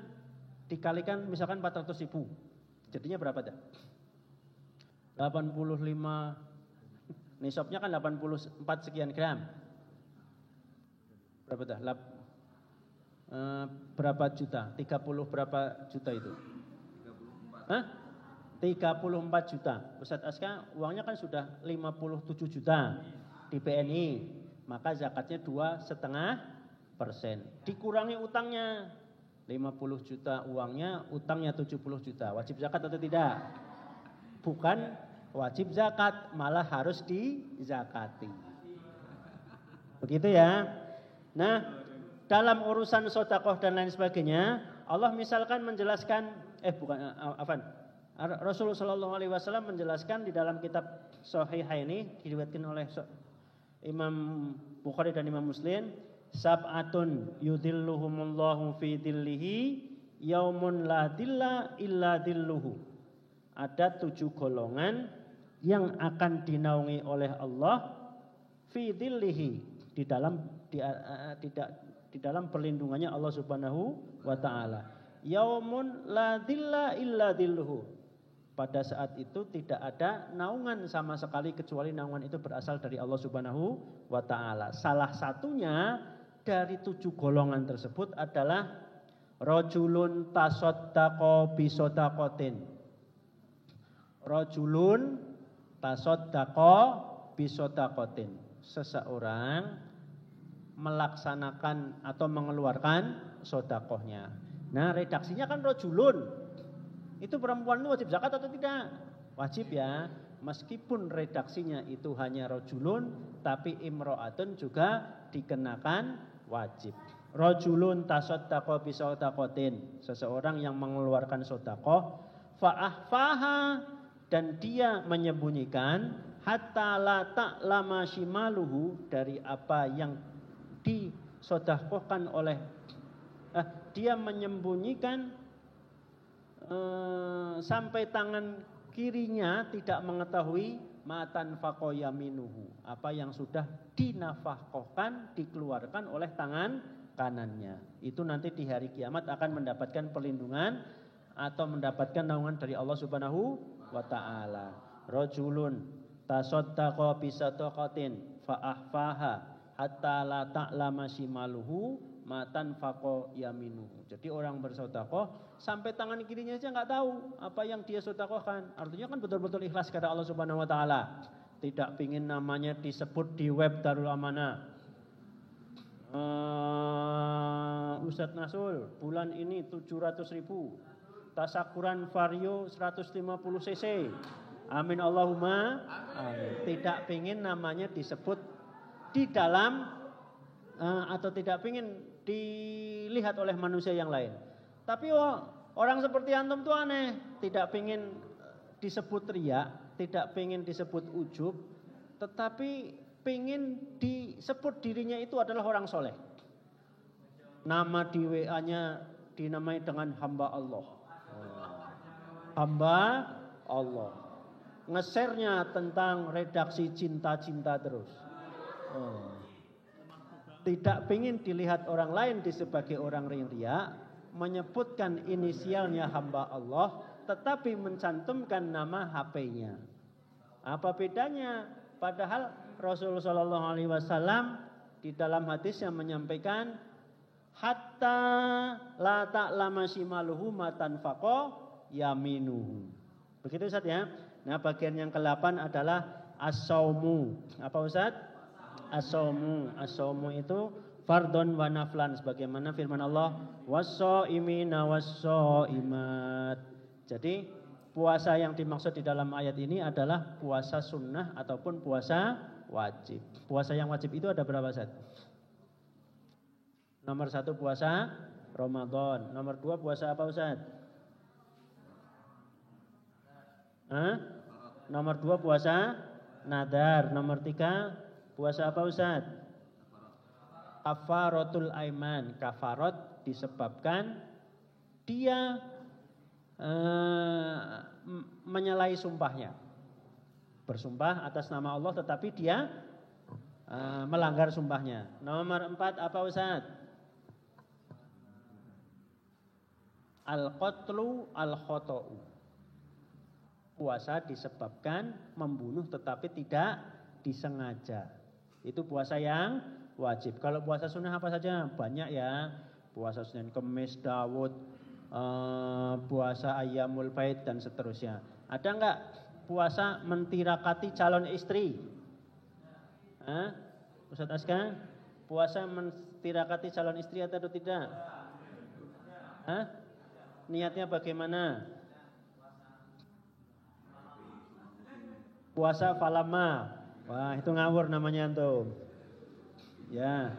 dikalikan misalkan 400.000. Jadinya berapa dah? 85, nisabnya kan 84 sekian gram. Berapa dah? Berapa juta? 30 berapa juta itu? 34 juta. Ustadz Aska uangnya kan sudah 57 juta di BNI. Maka zakatnya 2,5%. Dikurangi utangnya 50 juta uangnya, utangnya 70 juta. Wajib zakat atau tidak? Bukan wajib zakat, malah harus dizakati. Begitu ya. Nah, dalam urusan sedekah dan lain sebagainya, Allah misalkan menjelaskan, Rasulullah Shallallahu Alaihi Wasallam menjelaskan di dalam kitab Shahihaini diriwayatkan oleh Imam Bukhari dan Imam Muslim, sab'atun yudhilluhumullahu fi dhillihi yaumun la dhilla illa dhilluhu. Ada 7 golongan yang akan dinaungi oleh Allah fi dhillihi, di dalam perlindungannya Allah Subhanahu wa taala. Yaumun la dhilla illa dhilluhu. Pada saat itu tidak ada naungan sama sekali kecuali naungan itu berasal dari Allah Subhanahu wa taala. Salah satunya dari 7 golongan tersebut adalah rajulun tasaddaqa bi shadaqatin. Rajulun tasaddaqa bi shadaqatin. Seseorang melaksanakan atau mengeluarkan sedekahnya. Nah, redaksinya kan rajulun. Itu perempuan itu wajib zakat atau tidak? Wajib ya. Meskipun redaksinya itu hanya rajulun, tapi imro'atun juga dikenakan wajib. Rajulun tasaddaqa bi shadaqatin. Seseorang yang mengeluarkan sedekah, fa'ahfaha, dan dia menyembunyikan hatta la ta'lama shimaluhu, dari apa yang disedekahkan oleh dia menyembunyikan sampai tangan kirinya tidak mengetahui matan faqoyaminuhu, apa yang sudah dinafkahkan, dikeluarkan oleh tangan kanannya. Itu nanti di hari kiamat akan mendapatkan perlindungan atau mendapatkan naungan dari Allah Subhanahu wa taala. Rajulun tasaddaqa bi sadaqatin fa ahfaha hatta la ta'lama shimaluhu matan faqo yaminuhu. Jadi orang bersedekah sampai tangan kirinya saja enggak tahu apa yang dia sedekahkan. Artinya kan betul-betul ikhlas kepada Allah Subhanahu wa taala. Tidak pingin namanya disebut di web Darul Amanah. Ustadz Nasul bulan ini 700.000. Tasakuran Vario 150 cc. Amin Allahumma amin. Tidak pingin namanya disebut di dalam atau tidak pingin dilihat oleh manusia yang lain. Tapi orang seperti antum tuh aneh, tidak pingin disebut riya, tidak pingin disebut ujub, tetapi pingin disebut dirinya itu adalah orang soleh. Nama di WA-nya dinamai dengan hamba Allah. Hamba Allah. Nge-share-nya tentang redaksi cinta-cinta terus. Tidak pingin dilihat orang lain sebagai orang riya, menyebutkan inisialnya hamba Allah, tetapi mencantumkan nama HP-nya. Apa bedanya? Padahal Rasulullah Shallallahu Alaihi Wasallam di dalam hadisnya menyampaikan hatta la ta'lama shimaluhu matan faqo yaminuhu. Begitu Ustaz ya. Nah, bagian yang ke-8 adalah as-saumu. Apa Ustaz? As-saumu. As-saumu itu fardhon wa naflan, sebagaimana firman Allah was-shaimina was-shaimat. Jadi puasa yang dimaksud di dalam ayat ini adalah puasa sunnah ataupun puasa wajib. Puasa yang wajib itu ada berapa Ustaz? Nomor 1 puasa Ramadan. Nomor 2 puasa apa Ustaz? Nomor 2 puasa nadar. Nomor 3 puasa apa Ustaz? Kafaratul aiman. Kafarat disebabkan dia menyalahi sumpahnya. Bersumpah atas nama Allah tetapi dia melanggar sumpahnya. Nomor 4 apa Ustaz? Al-qatlu al-khoto'u. Puasa disebabkan membunuh tetapi tidak disengaja. Itu puasa yang wajib. Kalau puasa sunnah apa saja? Banyak ya. Puasa Senin Kemis, Daud, puasa Ayyamul Bait dan seterusnya. Ada enggak puasa mentirakati calon istri? Ustaz Aska, puasa mentirakati calon istri atau tidak? Niatnya bagaimana? Puasa falama. Wah, itu ngawur namanya antum. Ya.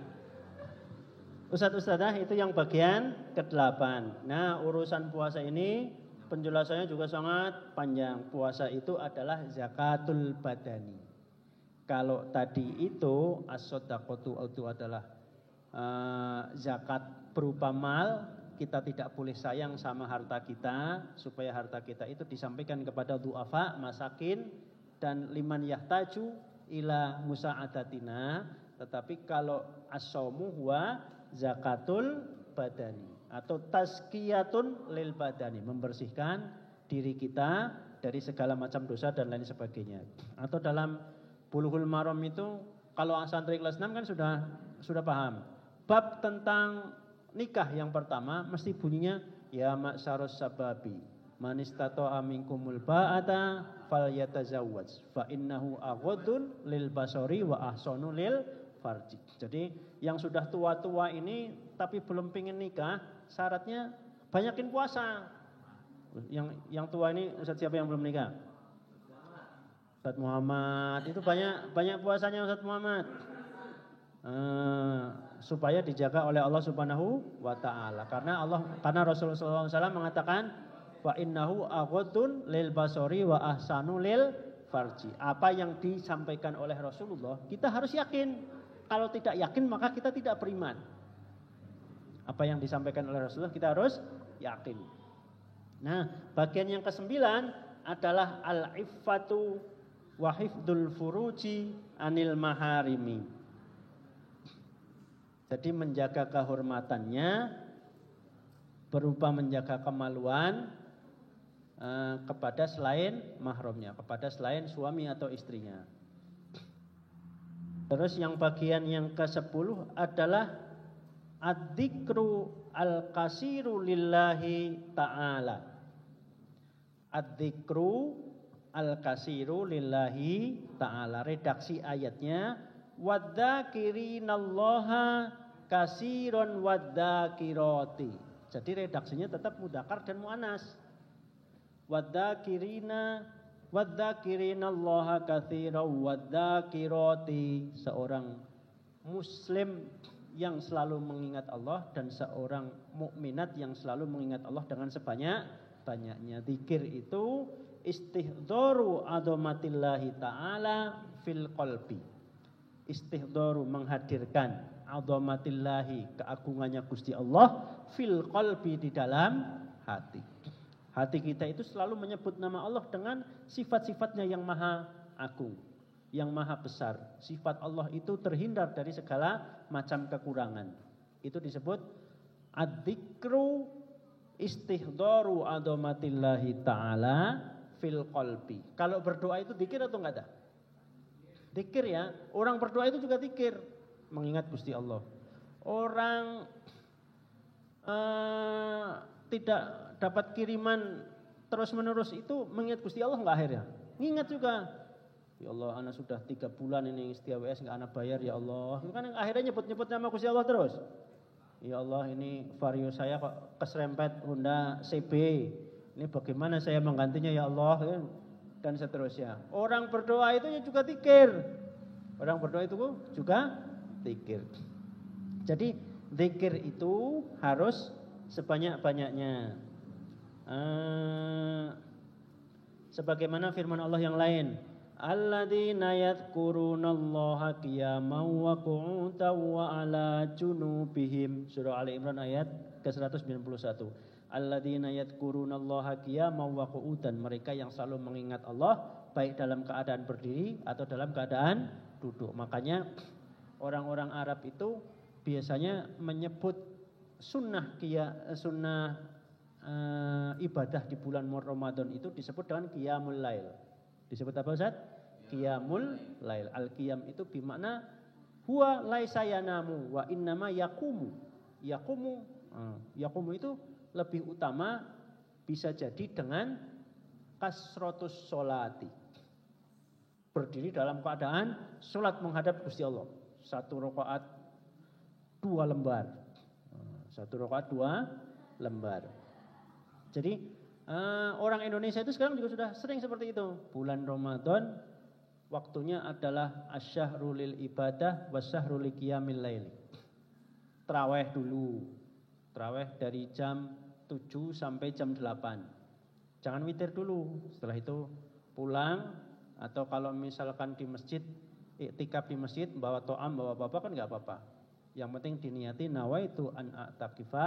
Ustaz-ustazah itu yang bagian ke-8. Nah, urusan puasa ini penjelasannya juga sangat panjang. Puasa itu adalah zakatul badani. Kalau tadi itu as-shadaqatu itu adalah zakat berupa mal, kita tidak boleh sayang sama harta kita supaya harta kita itu disampaikan kepada du'afa, masakin dan liman yahtaju ila musa'adatina. Tetapi kalau as-shaumu huwa zakatul badani atau tazkiyatun lil badani, membersihkan diri kita dari segala macam dosa dan lain sebagainya. Atau dalam Bulughul Maram itu kalau santri kelas 6 kan sudah paham. Bab tentang nikah yang pertama mesti bunyinya ya ma'syarus sababi man istata'a minkumul ba'ata falyatazawwaj fa innahu aghadun lil basari wa ahsanu lil farji. Jadi yang sudah tua-tua ini tapi belum pingin nikah, syaratnya banyakin puasa. Yang tua ini Ustaz siapa yang belum nikah? Ustaz Muhammad. Itu banyak puasanya Ustaz Muhammad. Supaya dijaga oleh Allah Subhanahu wa taala. Karena Rasulullah SAW mengatakan wa innahu aghadun lil basari wa ahsanu lil farji. Apa yang disampaikan oleh Rasulullah, kita harus yakin. Kalau tidak yakin maka kita tidak beriman. Apa yang disampaikan oleh Rasulullah kita harus yakin. Nah, bagian yang ke-9 adalah al-iffatu wa hifdzul furuji anil maharimi. Jadi menjaga kehormatannya berupa menjaga kemaluan kepada selain mahramnya, kepada selain suami atau istrinya. Terus yang bagian yang ke-10 adalah ad-dzikru al-kasiru lillahi ta'ala. Ad-dzikru al-kasiru lillahi ta'ala. Redaksi ayatnya wadzakirinallaha kasiron wadzakirati. Jadi redaksinya tetap mudzakkar dan muannas. Wadzakirinallaha katsiran wadzakirati. Seorang muslim yang selalu mengingat Allah dan seorang mukminat yang selalu mengingat Allah dengan sebanyak-banyaknya. Zikir itu istihdharu azamatillahi ta'ala fil qalbi. Istihdharu menghadirkan azamatillahi, keagungannya Gusti Allah, fil qalbi, di dalam hati. Hati kita itu selalu menyebut nama Allah dengan sifat-sifatnya yang maha agung, yang maha besar. Sifat Allah itu terhindar dari segala macam kekurangan. Itu disebut ad-dzikru istihdharu azamatillahi ta'ala fil qalbi. Kalau berdoa itu dzikir atau enggak ada? Dzikir ya. Orang berdoa itu juga dzikir, mengingat Gusti Allah. Orang tidak dapat kiriman terus-menerus itu mengingat Gusti Allah enggak akhirnya? Ingat juga. Ya Allah, anak sudah 3 bulan ini setia WS enggak anak bayar ya Allah. Itu kan akhirnya nyebut-nyebut nama Gusti Allah terus. Ya Allah, ini vario saya kok keserempet Honda CB. Ini bagaimana saya menggantinya ya Allah, dan seterusnya. Orang berdoa itu juga zikir. Orang berdoa itu juga zikir. Jadi zikir itu harus sebanyak-banyaknya. Sebagaimana firman Allah yang lain, alladzina yadhkurunallaha qiyaman wa qu'udan wa 'ala junubihim. Surah Ali Imran ayat ke-191. Alladzina yadhkurunallaha qiyaman wa qu'udan. Mereka yang selalu mengingat Allah baik dalam keadaan berdiri atau dalam keadaan duduk. Makanya orang-orang Arab itu biasanya menyebut sunnah ibadah di bulan Ramadan itu disebut dengan qiyamul lail. Disebut apa Ustaz? Qiyamul lail. Al-qiyam itu bermakna huwa laisa yanamu wa innama yaqumu. Yaqumu itu lebih utama bisa jadi dengan kasratus sholati. Berdiri dalam keadaan sholat menghadap Gusti Allah. 1 rakaat 2 lembar. 1 rakaat 2 lembar. Jadi orang Indonesia itu sekarang juga sudah sering seperti itu. Bulan Ramadan waktunya adalah asyahrul lil ibadah wasyahrul qiyamil lail. Tarawih dulu. Tarawih dari jam 7 sampai jam 8. Jangan witir dulu. Setelah itu pulang, atau kalau misalkan di masjid, iktikaf di masjid, bawa to'am, bawa apa-apa kan enggak apa-apa. Yang penting diniati nawaitu an a'taqifa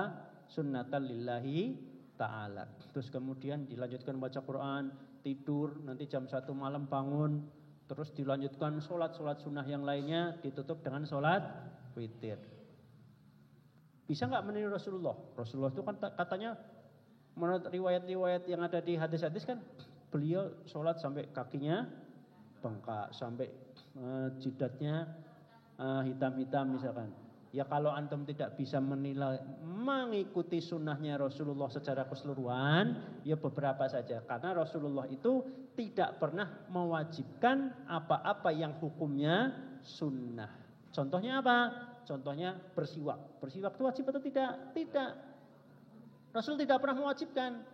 sunnatan lillahi ta'ala. Terus kemudian dilanjutkan baca Quran, tidur, nanti jam 1 malam bangun, terus dilanjutkan sholat sunnah yang lainnya, ditutup dengan sholat witir. Bisa nggak meniru Rasulullah? Rasulullah itu kan katanya menurut riwayat-riwayat yang ada di hadis-hadis kan, beliau sholat sampai kakinya bengkak, sampai jidatnya hitam-hitam misalkan. Ya kalau antum tidak bisa menilai, mengikuti sunnahnya Rasulullah secara keseluruhan, ya beberapa saja. Karena Rasulullah itu tidak pernah mewajibkan apa-apa yang hukumnya sunnah. Contohnya apa? Contohnya bersiwak. Bersiwak itu wajib atau tidak? Tidak. Rasul tidak pernah mewajibkan.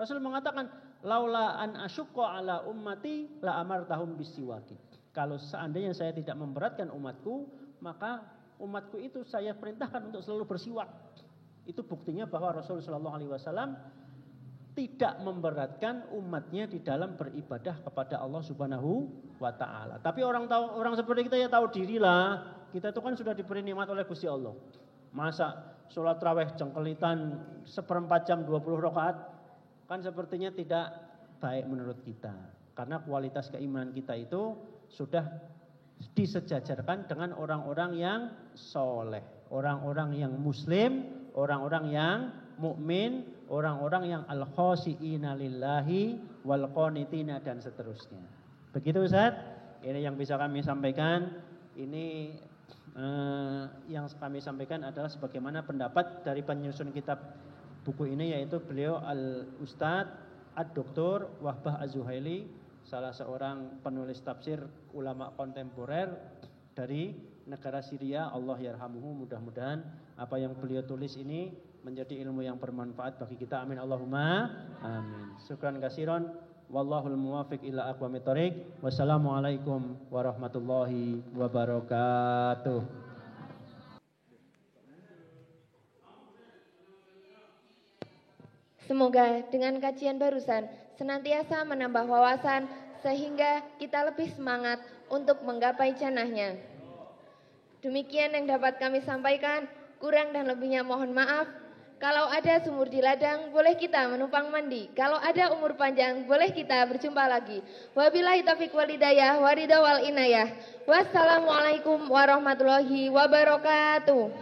Rasul mengatakan, laula an asyukka ala ummati la amartahum bisiwaki. Kalau seandainya saya tidak memberatkan umatku, maka umatku itu saya perintahkan untuk selalu bersiwak. Itu buktinya bahwa Rasul sallallahu alaihi wasallam tidak memberatkan umatnya di dalam beribadah kepada Allah Subhanahu wa taala. Tapi orang seperti kita ya tahu dirilah. Kita itu kan sudah diberi nikmat oleh Gusti Allah. Masa sholat tarawih jengkelitan 1/4 jam 20 rakaat kan sepertinya tidak baik menurut kita. Karena kualitas keimanan kita itu sudah disejajarkan dengan orang-orang yang soleh, orang-orang yang muslim, orang-orang yang mukmin, orang-orang yang al-khoshi'ina lillahi wal qanitina dan seterusnya. Begitu Ustaz? Ini yang bisa kami sampaikan. Ini yang kami sampaikan adalah sebagaimana pendapat dari penyusun kitab buku ini, yaitu beliau Al-Ustadz Ad-Doktor Wahbah Az-Zuhaili, salah seorang penulis tafsir ulama kontemporer dari negara Syria. Allah yarhamuhu, mudah-mudahan apa yang beliau tulis ini menjadi ilmu yang bermanfaat bagi kita. Amin Allahumma amin. Syukran kasiron. Wallahul muwafiq ila aqwamit thoriq. Wassalamualaikum warahmatullahi wabarakatuh. Semoga dengan kajian barusan senantiasa menambah wawasan sehingga kita lebih semangat untuk menggapai jannahnya. Demikian yang dapat kami sampaikan, kurang dan lebihnya mohon maaf. Kalau ada sumur di ladang, boleh kita menumpang mandi. Kalau ada umur panjang, boleh kita berjumpa lagi. Wabillahi taufiq wal hidayah, waridha wal inayah. Wassalamualaikum warahmatullahi wabarakatuh.